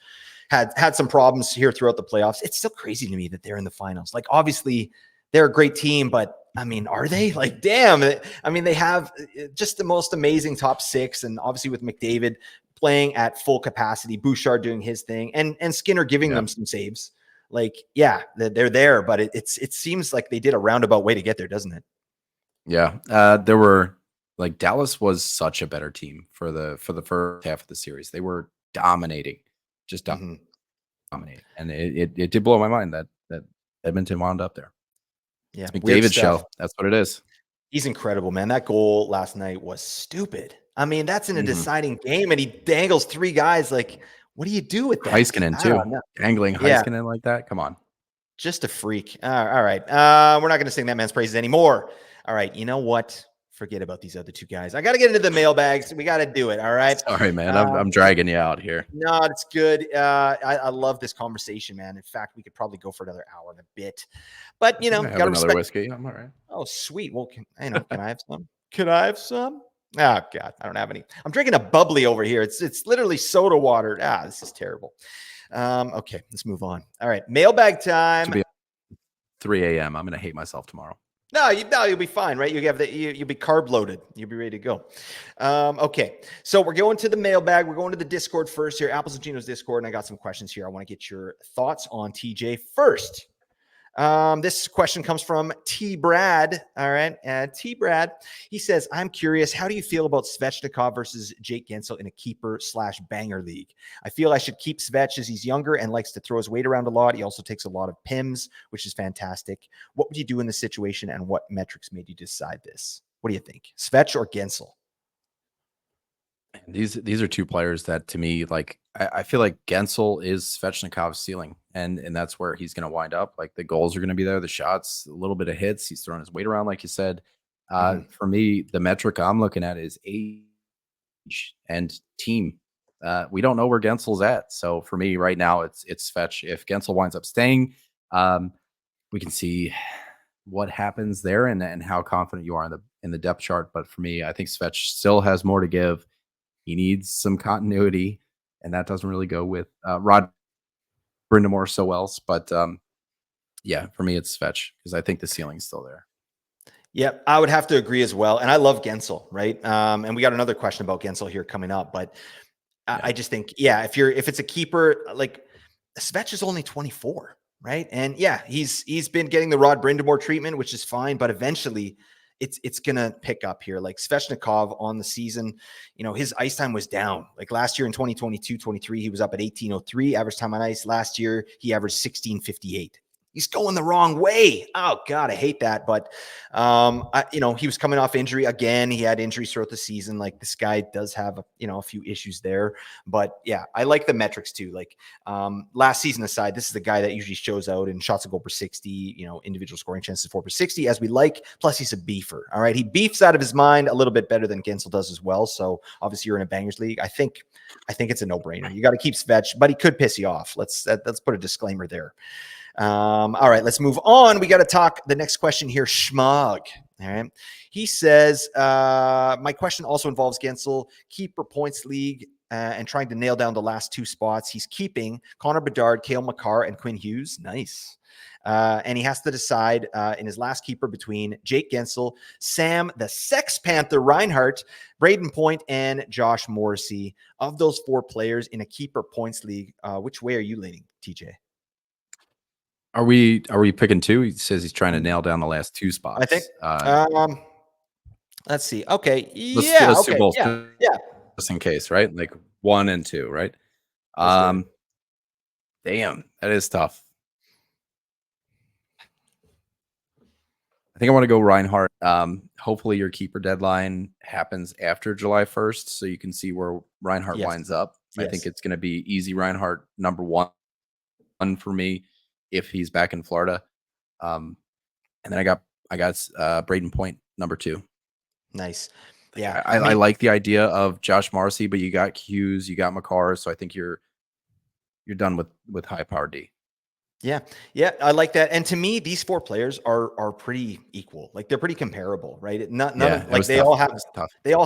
had some problems here throughout the playoffs. It's still crazy to me that they're in the finals. Like, obviously they're a great team, but I mean, are they? Like, damn. I mean, they have just the most amazing top 6. And obviously with McDavid playing at full capacity, Bouchard doing his thing, and Skinner giving them some saves. Like, yeah, they're there, but it seems like they did a roundabout way to get there, doesn't it? Yeah. There were, like, Dallas was such a better team for the first half of the series. They were dominating, just dominating. And it did blow my mind that Edmonton wound up there. Yeah, McDavid show. That's what it is. He's incredible, man. That goal last night was stupid. I mean, that's in a deciding game, and he dangles 3 guys. Like, what do you do with that? Heiskanen too. Dangling Heiskanen like that. Come on. Just a freak. All right. We're not going to sing that man's praises anymore. All right. You know what? Forget about these other 2 guys. I got to get into the mailbags. We got to do it. All right. Sorry, man. I'm dragging you out here. No, it's good. I love this conversation, man. In fact, we could probably go for another hour and a bit. But, got to another whiskey. I'm all right. Oh, sweet. Well, can I have some? Can I have some? Oh, God, I don't have any. I'm drinking a bubbly over here. It's literally soda water. This is terrible. Okay, let's move on. All right, mailbag time. 3 a.m. I'm going to hate myself tomorrow. No, you'll be fine, right? You'll be carb loaded. You'll be ready to go. Okay, so we're going to the mailbag. We're going to the Discord first here, Apples and Ginos Discord, and I got some questions here. I want to get your thoughts on TJ first. This question comes from T. Brad. All right. T. Brad, he says, I'm curious, how do you feel about Svechnikov versus Jake Gensel in a keeper/banger league? I feel I should keep Svech as he's younger and likes to throw his weight around a lot. He also takes a lot of PIMs, which is fantastic. What would you do in this situation, and what metrics made you decide this? What do you think? Svech or Gensel? These are 2 players that, to me, like, I feel like Gensel is Svechnikov's ceiling, and that's where he's going to wind up. Like, the goals are going to be there, the shots, a little bit of hits. He's throwing his weight around, like you said. For me, the metric I'm looking at is age and team. We don't know where Gensel's at, so for me right now, it's Svech. If Gensel winds up staying, we can see what happens there and how confident you are in the depth chart. But for me, I think Svech still has more to give. He needs some continuity, and that doesn't really go with Rod Brindamore so else. But yeah, for me, it's Fetch because I think the ceiling's still there. Yep, I would have to agree as well. And I love Gensel, right? And we got another question about Gensel here coming up, but I just think, yeah, if it's a keeper, like Svech is only 24, right? And yeah, he's been getting the Rod Brindamore treatment, which is fine, but eventually it's gonna pick up here. Like Svechnikov on the season, his ice time was down. Like last year in 2022-23, he was up at 1803 average time on ice. Last year, he averaged 1658. He's going the wrong way. Oh God, I hate that. But he was coming off injury again. He had injuries throughout the season. Like this guy does have a few issues there. But yeah, I like the metrics too. Like last season aside, this is the guy that usually shows out in shots to goal per 60, individual scoring chances 4 per 60, as we like. Plus, he's a beefer. All right. He beefs out of his mind a little bit better than Gensel does as well. So obviously you're in a bangers league. I think it's a no-brainer. You got to keep Svech, but he could piss you off. Let's put a disclaimer there. All right, let's move on. We got to talk the next question here. Schmug. All right. He says, my question also involves Gensel, keeper points league, and trying to nail down the last 2 spots. He's keeping Connor Bedard, Cale Makar, and Quinn Hughes. Nice. And he has to decide in his last keeper between Jake Gensel, Sam the Sex Panther Reinhart, Braden Point, and Josh Morrissey. Of those 4 players in a keeper points league, which way are you leaning, TJ? Are we picking 2? He says he's trying to nail down the last 2 spots. I think. Let's see. Okay. Let's do both. Yeah. Just in case, right? Like 1 and 2, right? Damn, that is tough. I think I want to go Reinhardt. Hopefully your keeper deadline happens after July 1st, so you can see where Reinhardt winds up. Yes. I think it's going to be easy Reinhardt number 1 for me if he's back in Florida. And then I got Braden Point number 2. Nice. Yeah. I like the idea of Josh Morrissey, but you got Hughes, you got Makar, so I think you're done with high power D. Yeah. Yeah. I like that. And to me, these 4 players are pretty equal. Like they're pretty comparable, right? None of, like they all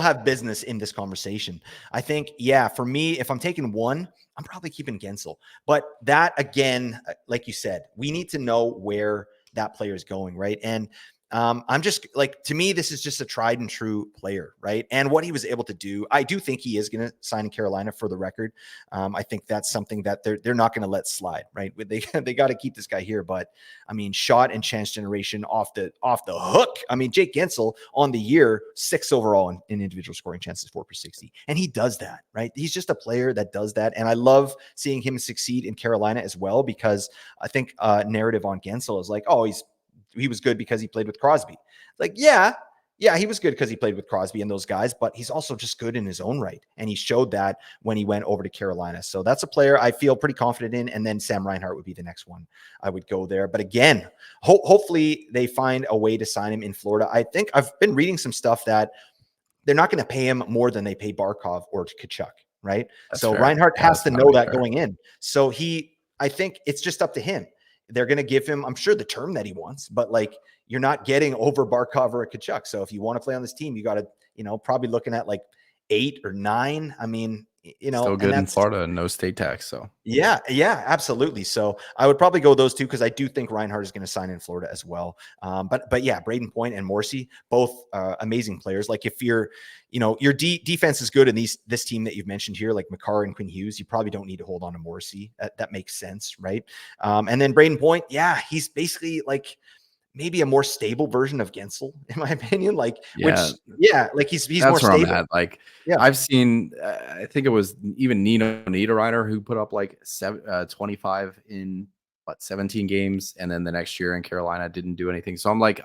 have business in this conversation. I think, for me, if I'm taking one, I'm probably keeping Gensel. But that again, like you said, we need to know where that player is going, right? And I'm just like, to me, this is just a tried and true player, right? And what he was able to do, I do think he is going to sign in Carolina for the record. I think that's something that they're not going to let slide, right? They got to keep this guy here. But I mean, shot and chance generation off the hook. I mean, Jake Gensel on the year, 6th overall in individual scoring chances, 4 per 60, and he does that, right? He's just a player that does that, and I love seeing him succeed in Carolina as well, because I think narrative on Gensel is like, oh, he was good because he played with Crosby. Like, yeah, he was good because he played with Crosby and those guys, but he's also just good in his own right. And he showed that when he went over to Carolina. So that's a player I feel pretty confident in. And then Sam Reinhart would be the next one I would go there. But again, hopefully they find a way to sign him in Florida. I think I've been reading some stuff that they're not going to pay him more than they pay Barkov or Tkachuk, right? That's so fair. Reinhart has to know that fair. Going in. So I think it's just up to him. They're going to give him, I'm sure, the term that he wants, but like, you're not getting over Barkov or a Tkachuk. So if you want to play on this team, you got to, probably looking at like 8 or 9. I mean, still good in Florida and no state tax. So yeah, absolutely. So I would probably go those 2, because I do think Reinhart is going to sign in Florida as well. But yeah, Braden Point and Morrissey, both amazing players. Like if your defense is good in this team that you've mentioned here, like Makar and Quinn Hughes, you probably don't need to hold on to Morrissey. That makes sense, right? And then Braden Point, he's basically like maybe a more stable version of Gensel, in my opinion. Like, like he's more stable. Like, I've seen, I think it was even Nino Niederreiter who put up like 25 in 17 games, and then the next year in Carolina didn't do anything. So I'm like,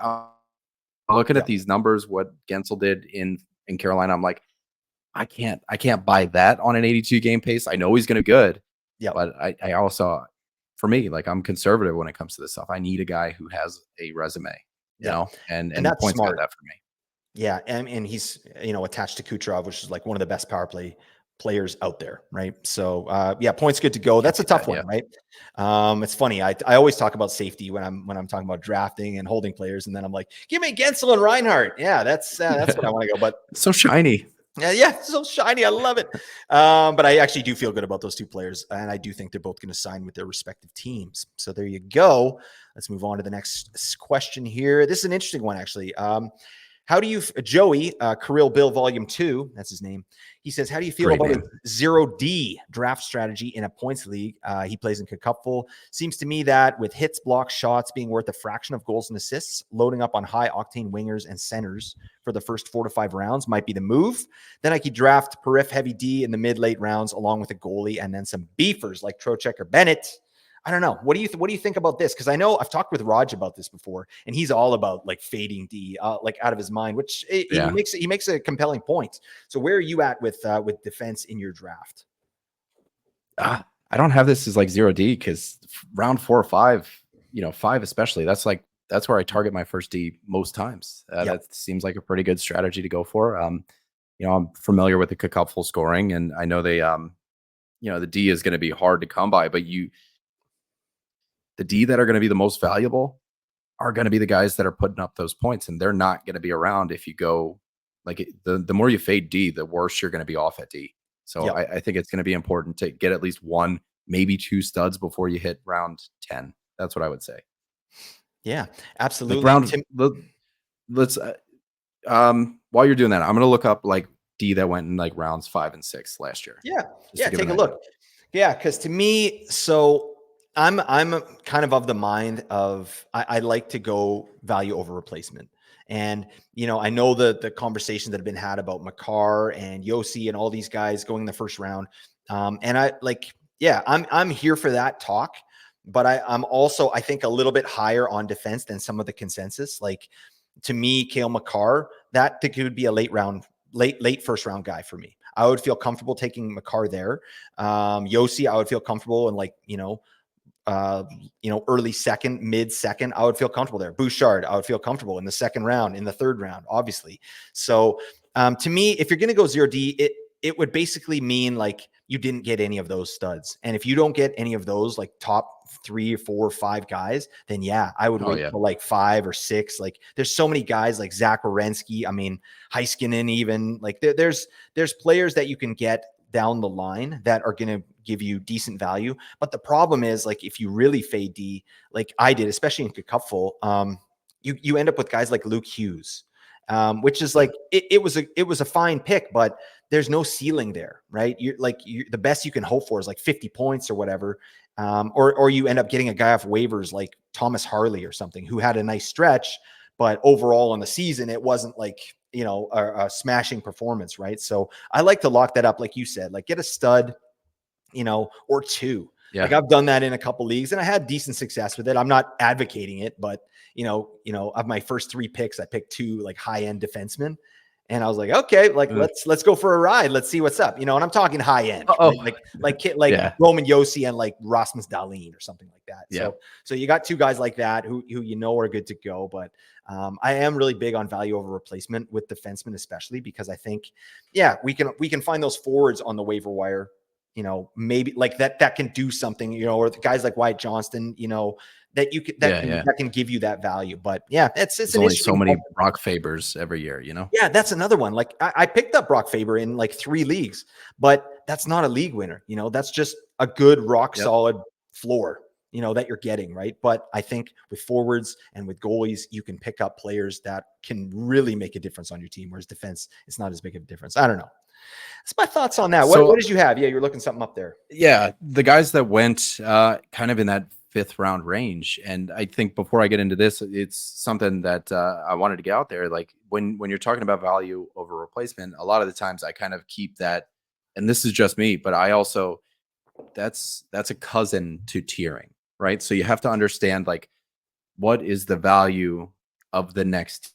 looking at these numbers, what Gensel did in Carolina, I'm like, I can't buy that on an 82 game pace. I know he's going to be good, but I also, for me, like, I'm conservative when it comes to this stuff. I need a guy who has a resume, you know, and that's Point's smart. Got that for me. Yeah, and he's attached to Kucherov, which is like one of the best power play players out there, right? So Point's good to go. That's a tough one, right? It's funny. I always talk about safety when I'm talking about drafting and holding players, and then I'm like, give me Gensel and Reinhart. Yeah, that's what I want to go. But it's so shiny. Yeah, so shiny. I love it. But I actually do feel good about those two players, and I do think they're both going to sign with their respective teams. So there you go. Let's move on to the next question here. This is an interesting one, actually. How do you, Joey, Kirill Bill Volume 2, that's his name. He says, how do you feel Great about name. a 0D draft strategy in a points league? He plays in Cupful. Seems to me that with hits, blocks, shots being worth a fraction of goals and assists, loading up on high octane wingers and centers for the first 4 to 5 rounds might be the move. Then I could draft perif heavy D in the mid-late rounds along with a goalie and then some beefers like Trocheck or Bennett. I don't know. What do you think about this? Because I know I've talked with Raj about this before, and he's all about like fading D, like out of his mind, which he makes a compelling point. So where are you at with defense in your draft? I don't have this as like 0D because round 4 or 5, 5 especially. That's where I target my first D most times. That seems like a pretty good strategy to go for. I'm familiar with the cupful scoring, and I know they, the D is going to be hard to come by, but the D that are going to be the most valuable are going to be the guys that are putting up those points, and they're not going to be around if you go like the more you fade D, the worse you're going to be off at D. So I think it's going to be important to get at least 1, maybe 2 studs before you hit round 10. That's what I would say. Yeah, absolutely. Let's while you're doing that, I'm going to look up like D that went in like rounds 5 and 6 last year. Yeah, take a look. Yeah, because to me, so I'm kind of the mind of I like to go value over replacement. And, I know the conversations that have been had about Makar and Yossi and all these guys going in the first round. And I'm here for that talk, but I'm also, I think, a little bit higher on defense than some of the consensus. Like, to me, Cale Makar, that could be a late first round guy for me. I would feel comfortable taking Makar there. Yossi, I would feel comfortable in early second, mid second, I would feel comfortable there. Bouchard, I would feel comfortable in the second round, in the third round, obviously. So to me, if you're going to go 0D, it would basically mean like you didn't get any of those studs. And if you don't get any of those like top 3 or 4 or 5 guys, then I would wait till like 5 or 6. Like there's so many guys like Zach Werenski. I mean, Heiskanen, even like there's players that you can get down the line that are going to give you decent value. But the problem is, like, if you really fade D, like I did, especially in Cupful, you end up with guys like Luke Hughes, which is like, it was a fine pick, but there's no ceiling there, right? The best you can hope for is like 50 points or whatever. Or you end up getting a guy off waivers like Thomas Harley or something who had a nice stretch, but overall on the season, it wasn't like, a smashing performance, right? So I like to lock that up, like you said, like get a stud, or 2. Yeah. Like I've done that in a couple leagues and I had decent success with it. I'm not advocating it, but of my first 3 picks, I picked 2 like high-end defensemen. And I was like, okay, like let's go for a ride. Let's see what's up. And I'm talking high end, right? like Roman Yossi and like Rasmus Dahlin or something like that. Yeah. So you got 2 guys like that who are good to go. But I am really big on value over replacement with defensemen, especially because I think, we can find those forwards on the waiver wire. Maybe like that can do something. Or the guys like Wyatt Johnston. That you can that can give you that value. But it's only so many Brock Fabers every year, Yeah, that's another one. Like I picked up Brock Faber in like 3 leagues, but that's not a league winner. That's just a good rock solid floor, that you're getting, right? But I think with forwards and with goalies, you can pick up players that can really make a difference on your team, whereas defense, it's not as big of a difference. I don't know. That's my thoughts on that. What did you have? Yeah, you're looking something up there. Yeah, the guys that went kind of in that 5th round range. And I think before I get into this, it's something that I wanted to get out there. Like when you're talking about value over replacement, a lot of the times I kind of keep that, and this is just me, but I also, that's a cousin to tiering, right? So you have to understand like what is the value of the next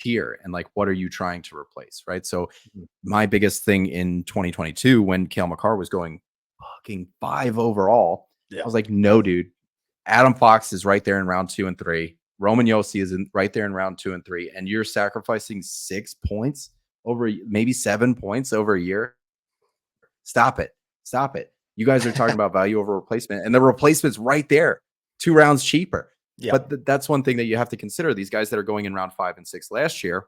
tier and like what are you trying to replace, right? So my biggest thing in 2022 when Cale Makar was going fucking 5 overall, I was like, no, dude. Adam Fox is right there in round 2 and 3. Roman Yossi is right there in round 2 and 3. And you're sacrificing 6 points over maybe 7 points over a year. Stop it. Stop it. You guys are talking about value over replacement, and the replacement's right there, 2 rounds cheaper. Yeah. But that's one thing that you have to consider. These guys that are going in round 5 and 6 last year,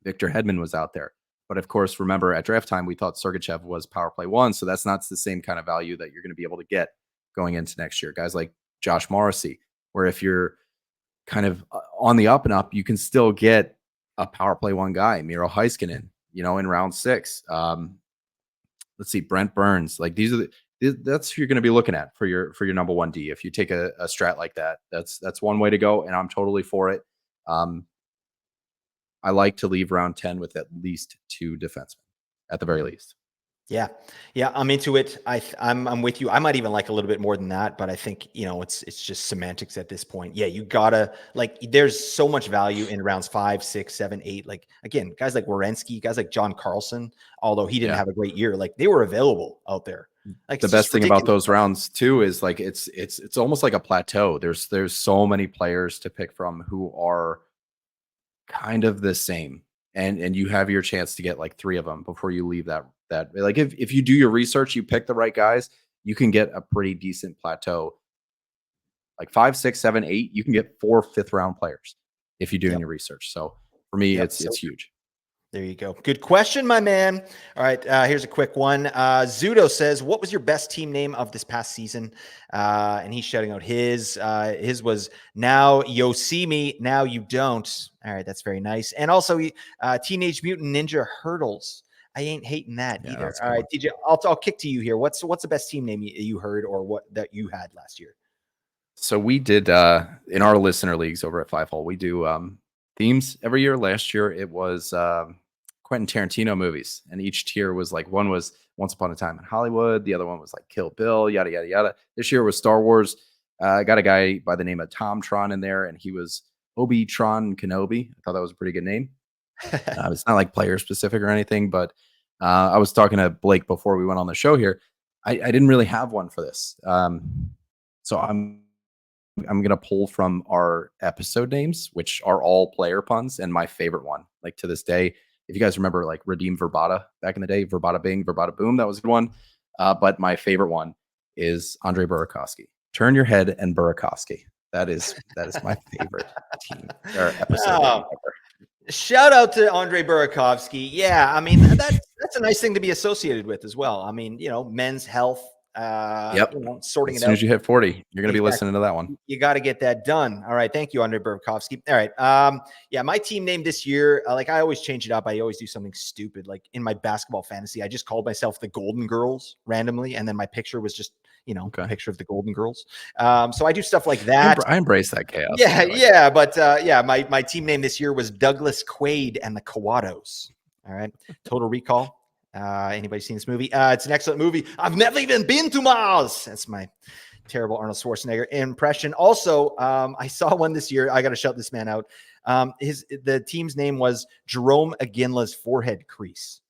Victor Hedman was out there. But of course, remember at draft time, we thought Sergachev was power play 1. So that's not the same kind of value that you're going to be able to get going into next year. Guys like Josh Morrissey, where if you're kind of on the up and up, you can still get a power play 1 guy, Miro Heiskanen, in round 6. Let's see, Brent Burns. Like that's who you're going to be looking at for your number 1D. If you take a strat like that, that's one way to go, and I'm totally for it. I like to leave round 10 with at least 2 defensemen, at the very least. Yeah. I'm into it. I'm with you. I might even like a little bit more than that, but I think, it's just semantics at this point. Yeah. You gotta there's so much value in rounds 5, 6, 7, 8. Like again, guys like Werenski, guys like John Carlson, although he didn't have a great year, like they were available out there. Like the best thing about those rounds too is like it's almost like a plateau. There's so many players to pick from who are kind of the same, and you have your chance to get like 3 of them before you leave that like if you do your research, you pick the right guys, you can get a pretty decent plateau. Like 5, 6, 7, 8, you can get 4 5th-round players if you're doing your research. So for me, it's huge. There you go. Good question, my man. All right. Here's a quick one. Zudo says, what was your best team name of this past season? And he's shouting out his. His was Now You See Me, Now You Don't. All right. That's very nice. And also Teenage Mutant Ninja Hurdles. I ain't hating that either. All right, DJ, I'll kick to you here. What's the best team name you heard or what that you had last year? So we did in our listener leagues over at 5-Hole, we do themes every year. Last year it was Quentin Tarantino movies, and each tier was like, one was Once Upon a Time in Hollywood, the other one was like Kill Bill, yada yada yada. This year was Star Wars. I got a guy by the name of Tom Tron in there, and he was Obi-Tron Kenobi. I thought that was a pretty good name. It's not like player specific or anything, but I was talking to Blake before we went on the show here. I didn't really have one for this. So I'm going to pull from our episode names, which are all player puns, and my favorite one, like to this day, if you guys remember, like Redeem Verbata back in the day, Verbata Bing, Verbata Boom, that was a good one. But my favorite one is Andre Burakovsky. Turn your head and Burakovsky. That is my favorite team or episode name ever. Shout out to Andre Burakovsky. Yeah, I mean that's a nice thing to be associated with as well. I mean, men's health. Sorting as it out. As soon as you hit 40, you're going to be listening to that one. You got to get that done. All right, thank you, Andre Burakovsky. All right, my team name this year, like I always change it up. I always do something stupid. Like in my basketball fantasy, I just called myself the Golden Girls randomly, and then my picture was just a picture of the Golden Girls. So I do stuff like that. I embrace that chaos. But my team name this year was Douglas Quaid and the Kawatos. All right, Total Recall. Anybody seen this movie? It's an excellent movie. I've never even been to Mars. That's my terrible Arnold Schwarzenegger impression. Also, I saw one this year. I got to shout this man out. The team's name was Jerome Aginla's Forehead Crease.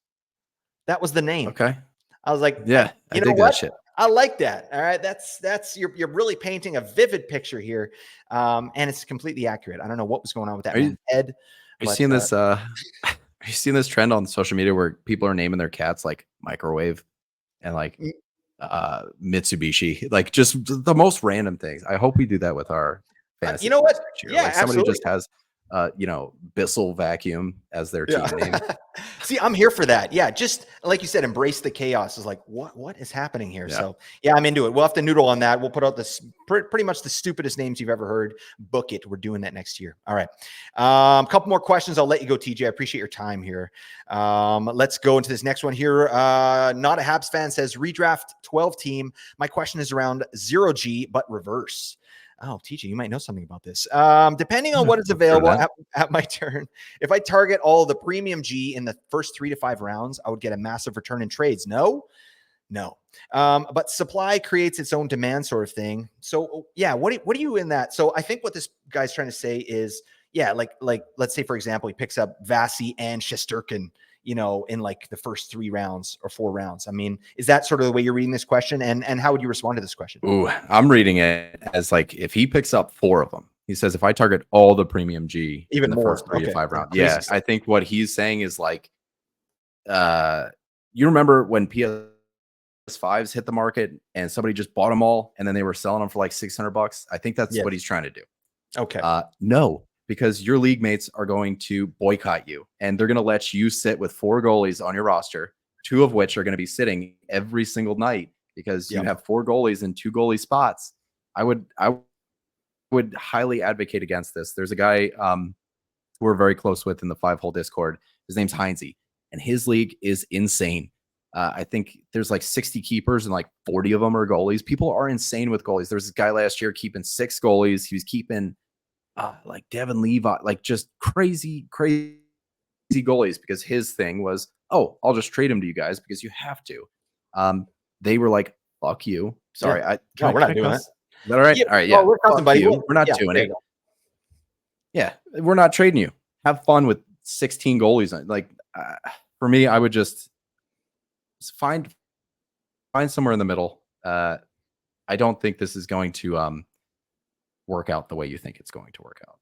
That was the name. Okay. I was like, yeah, you know what? That shit. I like that. All right. That's you're really painting a vivid picture here. And it's completely accurate. I don't know what was going on with that man's head. Are you seeing this? Have you seen this trend on social media where people are naming their cats like Microwave and like Mitsubishi, like just the most random things? I hope we do that with our fantasy. You know what? Yeah, like somebody just has Bissell Vacuum as their team name. See, I'm here for that. Yeah, just like you said, embrace the chaos. Is like, what is happening here? Yeah. So yeah, I'm into it. We'll have to noodle on that. We'll put out this pretty much the stupidest names you've ever heard. Book it. We're doing that next year. All right. A couple more questions. I'll let you go, TJ. I appreciate your time here. Let's go into this next one here. Not a Habs fan says redraft 12 team. My question is around 0G, but reverse. Oh, TJ, you might know something about this. Depending on what is available at my turn, if I target all the premium G in the first 3 to 5 rounds, I would get a massive return in trades. No. But supply creates its own demand sort of thing. So yeah, what are you in that? So I think what this guy's trying to say is, yeah, like let's say, for example, he picks up Vasi and Shesterkin, in like the first 3 rounds or 4 rounds. I mean, is that sort of the way you're reading this question? And how would you respond to this question? Ooh, I'm reading it as like, if he picks up 4 of them, he says, if I target all the premium G even in the more first 3 to 5 rounds. Yeah. I think what he's saying is like, you remember when PS5s hit the market and somebody just bought them all and then they were selling them for like $600? I think that's what he's trying to do. Okay. No, because your league mates are going to boycott you, and they're going to let you sit with 4 goalies on your roster, 2 of which are going to be sitting every single night because you have 4 goalies and 2 goalie spots. I would highly advocate against this. There's a guy we're very close with in the 5-hole Discord. His name's Heinze, and his league is insane. I think there's like 60 keepers and like 40 of them are goalies. People are insane with goalies. There's this guy last year keeping 6 goalies. He was keeping like Devin Levi, like just crazy goalies, because his thing was, oh, I'll just trade him to you guys because you have to. They were like, fuck you. Sorry. No, we're not doing that. Is that all right? Yeah, all right. Yeah. we're cussing, buddy. We're not doing it. Yeah. We're not trading you. Have fun with 16 goalies. Like, for me, I would just find somewhere in the middle. I don't think this is going to work out the way you think it's going to work out.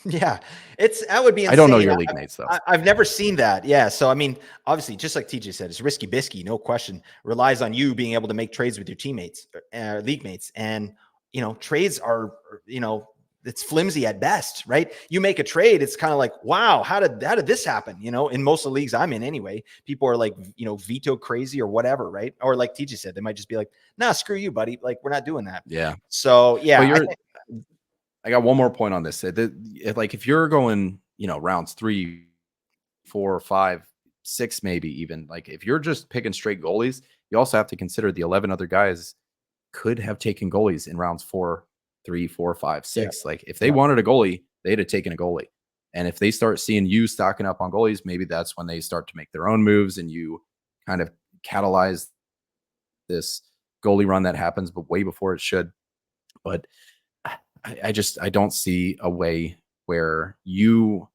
Yeah, that would be insane. I don't know your league mates though. I've never seen that. Yeah, so I mean, obviously, just like TJ said, it's risky bisky, no question. Relies on you being able to make trades with your teammates, league mates, and trades are it's flimsy at best, right? You make a trade, it's kind of like, wow, how did this happen? In most of the leagues I'm in anyway, people are like, veto crazy or whatever, right? Or like TJ said, they might just be like, nah, screw you, buddy. Like, we're not doing that. Yeah. So yeah, I got one more point on this. Like if you're going, rounds 3, 4, 5, 6, maybe even, like if you're just picking straight goalies, you also have to consider the 11 other guys could have taken goalies in rounds 3, 4, 5, 6. Like if they wanted a goalie, they'd have taken a goalie. And if they start seeing you stocking up on goalies, maybe that's when they start to make their own moves and you kind of catalyze this goalie run that happens, but way before it should. But I don't see a way where you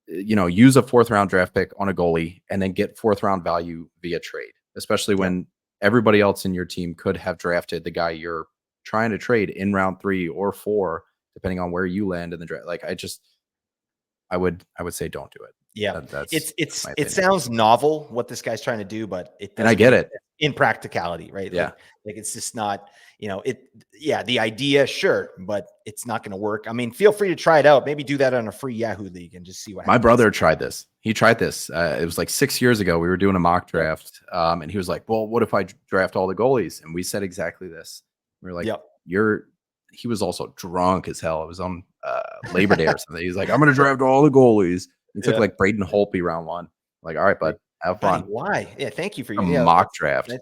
use a 4th round draft pick on a goalie and then get 4th round value via trade, especially when everybody else in your team could have drafted the guy you're trying to trade in round 3 or 4, depending on where you land in the draft. Like I would say don't do it. Yeah, it sounds novel what this guy's trying to do, but and I get it in practicality, right? Yeah, like it's just not, the idea, sure, but it's not going to work. I mean, feel free to try it out. Maybe do that on a free Yahoo league and just see what happens. My brother tried this. He tried this. It was like 6 years ago. We were doing a mock draft, and he was like, "Well, what if I draft all the goalies?" And we said exactly this. We were like, He was also drunk as hell. It was on Labor Day or something. He's like, "I'm going to draft all the goalies." He took like Braden Holtby round 1. Like, all right, bud, have fun. Why? Yeah, thank you for your mock draft.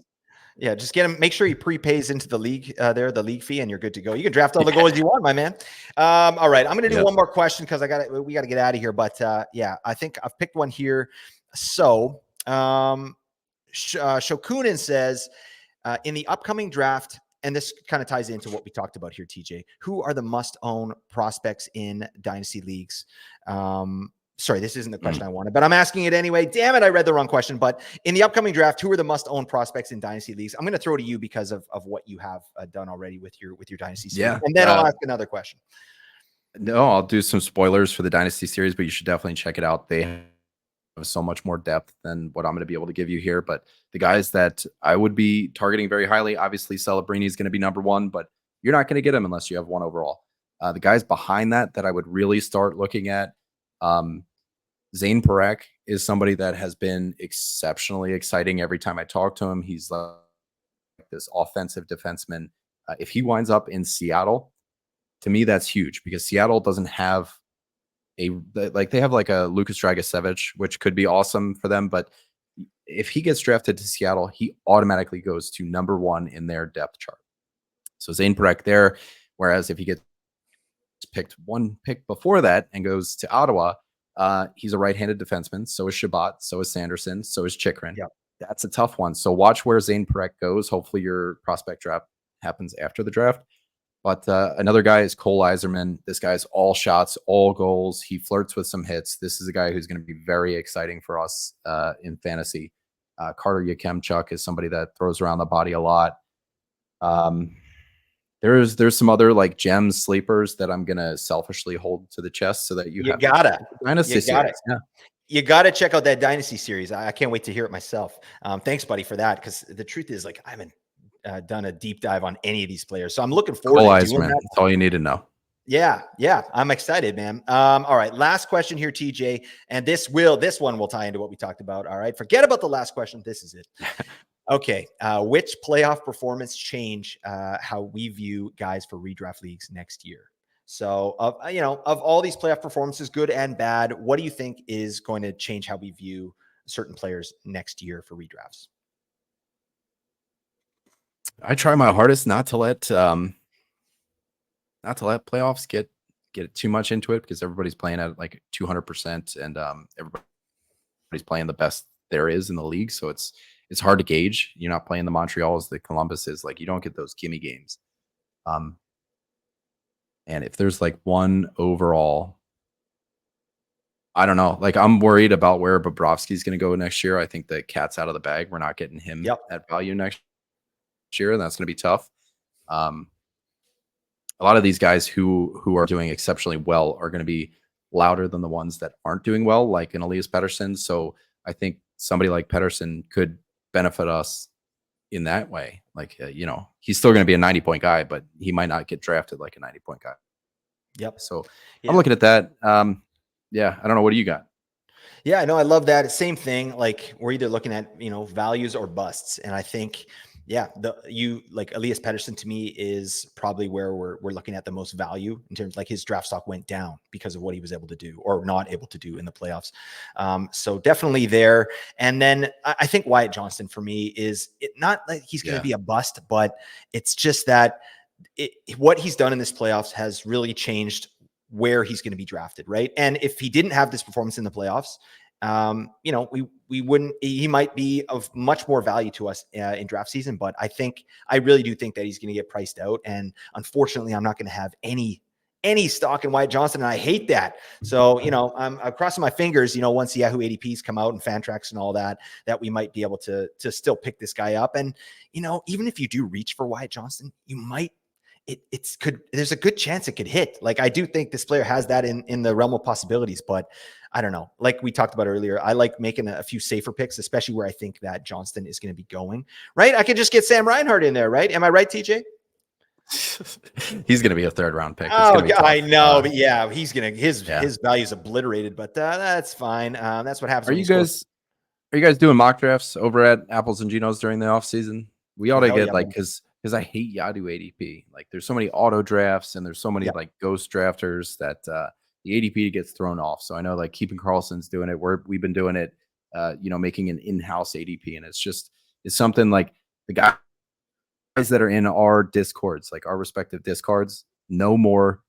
Yeah, just get him. Make sure he prepays into the league the league fee, and you're good to go. You can draft all the goalies you want, my man. All right, I'm going to do one more question because we got to get out of here. But I think I've picked one here. So Shokunin says in the upcoming draft, and this kind of ties into what we talked about here, TJ. Who are the must-own prospects in dynasty leagues? Sorry, this isn't the question I wanted, but I'm asking it anyway. Damn it, I read the wrong question. But in the upcoming draft, who are the must-own prospects in dynasty leagues? I'm going to throw to you because of what you have done already with your dynasty series. Yeah, and then I'll ask another question. No, I'll do some spoilers for the dynasty series, but you should definitely check it out. They have so much more depth than what I'm going to be able to give you here. But the guys that I would be targeting very highly, obviously Celebrini is going to be number 1, but you're not going to get him unless you have 1 overall. The guys behind that I would really start looking at, Zane Parekh is somebody that has been exceptionally exciting every time I talk to him. He's like this offensive defenseman. If he winds up in Seattle, to me, that's huge because Seattle doesn't have they have like a Lucas Dragicevic, which could be awesome for them. But if he gets drafted to Seattle, he automatically goes to number 1 in their depth chart. So Zane Parekh there. Whereas if he gets picked 1 pick before that and goes to Ottawa, he's a right-handed defenseman. So is Shabbat. So is Sanderson. So is Chikrin. Yep. That's a tough one. So watch where Zane Parekh goes. Hopefully your prospect draft happens after the draft. But another guy is Cole Iserman. This guy's all shots, all goals. He flirts with some hits. This is a guy who's going to be very exciting for us in fantasy. Carter Yakemchuk is somebody that throws around the body a lot. There's some other like gem sleepers that I'm gonna selfishly hold to the chest so that you gotta you gotta check out that dynasty series. I can't wait to hear it myself. Thanks, buddy, for that. Because the truth is, like, I haven't done a deep dive on any of these players, so I'm looking forward to doing that. That's all you need to know. Yeah, yeah, I'm excited, man. All right, last question here, TJ, and this one will tie into what we talked about. All right, forget about the last question. This is it. Okay, which playoff performance change how we view guys for redraft leagues next year? So, of all these playoff performances, good and bad, what do you think is going to change how we view certain players next year for redrafts? I try my hardest not to let playoffs get too much into it, because everybody's playing at like 200%, and everybody's playing the best there is in the league. So it's hard to gauge. You're not playing the Montreals, the Columbuses. Like, you don't get those gimme games. Um, and if there's like one overall, I don't know. Like, I'm worried about where Bobrovsky's going to go next year. I think the cat's out of the bag. We're not getting him Yep. at value next year, and that's going to be tough. Um, a lot of these guys who are doing exceptionally well are going to be louder than the ones that aren't doing well, like an Elias Pettersson. So I think somebody like Pettersson could benefit us in that way. Like, he's still going to be a 90-point guy, but he might not get drafted like a 90-point guy. Yep. So Yeah. I'm looking at that. Yeah, I don't know. What do you got? Yeah, no, I love that. Same thing. Like, we're either looking at, values or busts. And I think, yeah, like Elias Pettersson to me is probably where we're looking at the most value in terms, like, his draft stock went down because of what he was able to do or not able to do in the playoffs. So definitely there. And then I think Wyatt Johnston for me is not like he's going to be a bust, but it's just that what he's done in this playoffs has really changed where he's going to be drafted, right? And if he didn't have this performance in the playoffs, we wouldn't. He might be of much more value to us in draft season. But I really do think that he's going to get priced out. And unfortunately, I'm not going to have any stock in Wyatt Johnston, and I hate that. So, I'm crossing my fingers, once Yahoo ADPs come out and Fantrax and all that we might be able to still pick this guy up. And, even if you do reach for Wyatt Johnston, you might, there's a good chance it could hit. Like, I do think this player has that in the realm of possibilities, but I don't know. Like we talked about earlier, I like making a few safer picks, especially where I think that Johnston is going to be going, right? I could just get Sam Reinhart in there, right? Am I right, TJ? He's going to be a 3rd round pick. Oh, I know, but yeah, he's going to, his value's obliterated, but that's fine. That's what happens. Are you guys doing mock drafts over at Apples and Ginos during the off season? We ought to get because I hate Yahoo ADP. Like, there's so many auto drafts and there's so many like ghost drafters that the ADP gets thrown off. So I know, like, Keepin Carlson's doing it. We've been doing it, making an in-house ADP, and it's something like the guys that are in our discords, like our respective discords, no more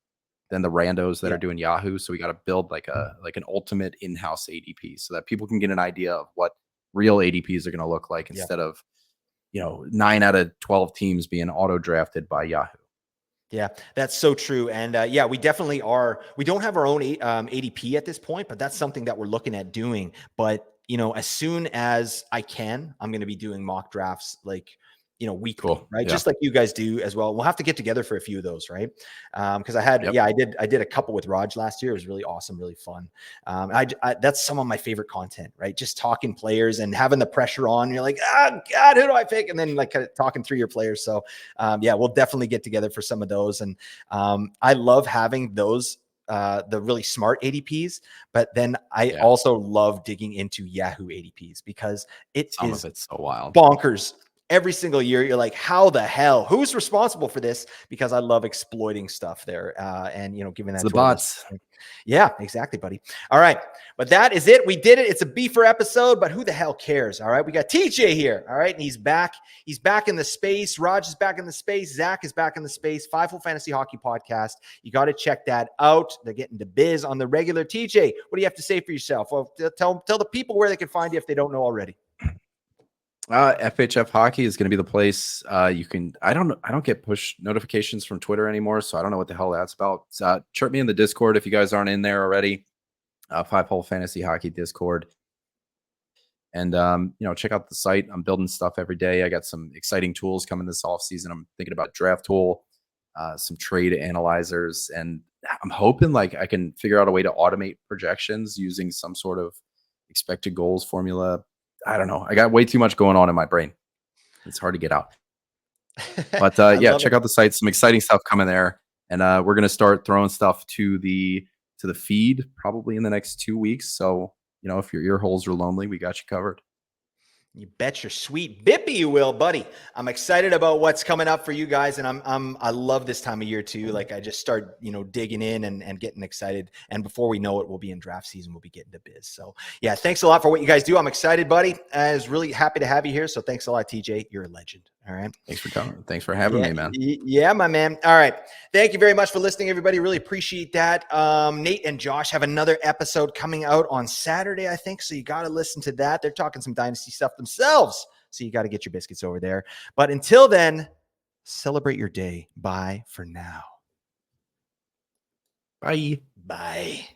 than the randos that are doing Yahoo. So we got to build like an ultimate in-house ADP so that people can get an idea of what real ADPs are going to look like instead of 9 out of 12 teams being auto drafted by Yahoo. Yeah, that's so true. And we definitely are. We don't have our own ADP at this point, but that's something that we're looking at doing. But, as soon as I can, I'm going to be doing mock drafts, like, weekly, right? Just like you guys do as well. We'll have to get together for a few of those, right? Because I did a couple with Raj last year. It was really awesome, really fun. That's some of my favorite content, right? Just talking players and having the pressure on. You're like, oh God, who do I pick? And then like kind of talking through your players. So we'll definitely get together for some of those. And I love having those the really smart ADPs, but then I also love digging into Yahoo ADPs because some of it's so wild, bonkers. Every single year, you're like, how the hell? Who's responsible for this? Because I love exploiting stuff there, and giving that to the bots. Yeah, exactly, buddy. All right, but that is it. We did it. It's a beefer episode, but who the hell cares? All right, we got TJ here. All right, and he's back. He's back in the space. Raj is back in the space. Zach is back in the space. Fiveful Fantasy Hockey Podcast. You got to check that out. They're getting to biz on the regular. TJ, what do you have to say for yourself? Well, tell the people where they can find you if they don't know already. FHF Hockey is going to be the place. You can. I don't get push notifications from Twitter anymore, so I don't know what the hell that's about. Chirp me in the Discord if you guys aren't in there already. Fiveful Fantasy Hockey Discord, and check out the site. I'm building stuff every day. I got some exciting tools coming this off season. I'm thinking about a draft tool, some trade analyzers, and I'm hoping like I can figure out a way to automate projections using some sort of expected goals formula. I don't know. I got way too much going on in my brain. It's hard to get out. But check out the site. Some exciting stuff coming there. And we're going to start throwing stuff to the feed probably in the next 2 weeks. So, if your ear holes are lonely, we got you covered. You bet your sweet bippy you will, buddy. I'm excited about what's coming up for you guys, and I love this time of year too. Like I just start, digging in and getting excited. And before we know it, we'll be in draft season. We'll be getting to biz. So yeah, thanks a lot for what you guys do. I'm excited, buddy. I was really happy to have you here. So thanks a lot, TJ. You're a legend. All right. Thanks for coming. Thanks for having me, man. Yeah, my man. All right. Thank you very much for listening, everybody. Really appreciate that. Nate and Josh have another episode coming out on Saturday, I think. So you got to listen to that. They're talking some dynasty stuff themselves. So you got to get your biscuits over there. But until then, celebrate your day. Bye for now. Bye. Bye.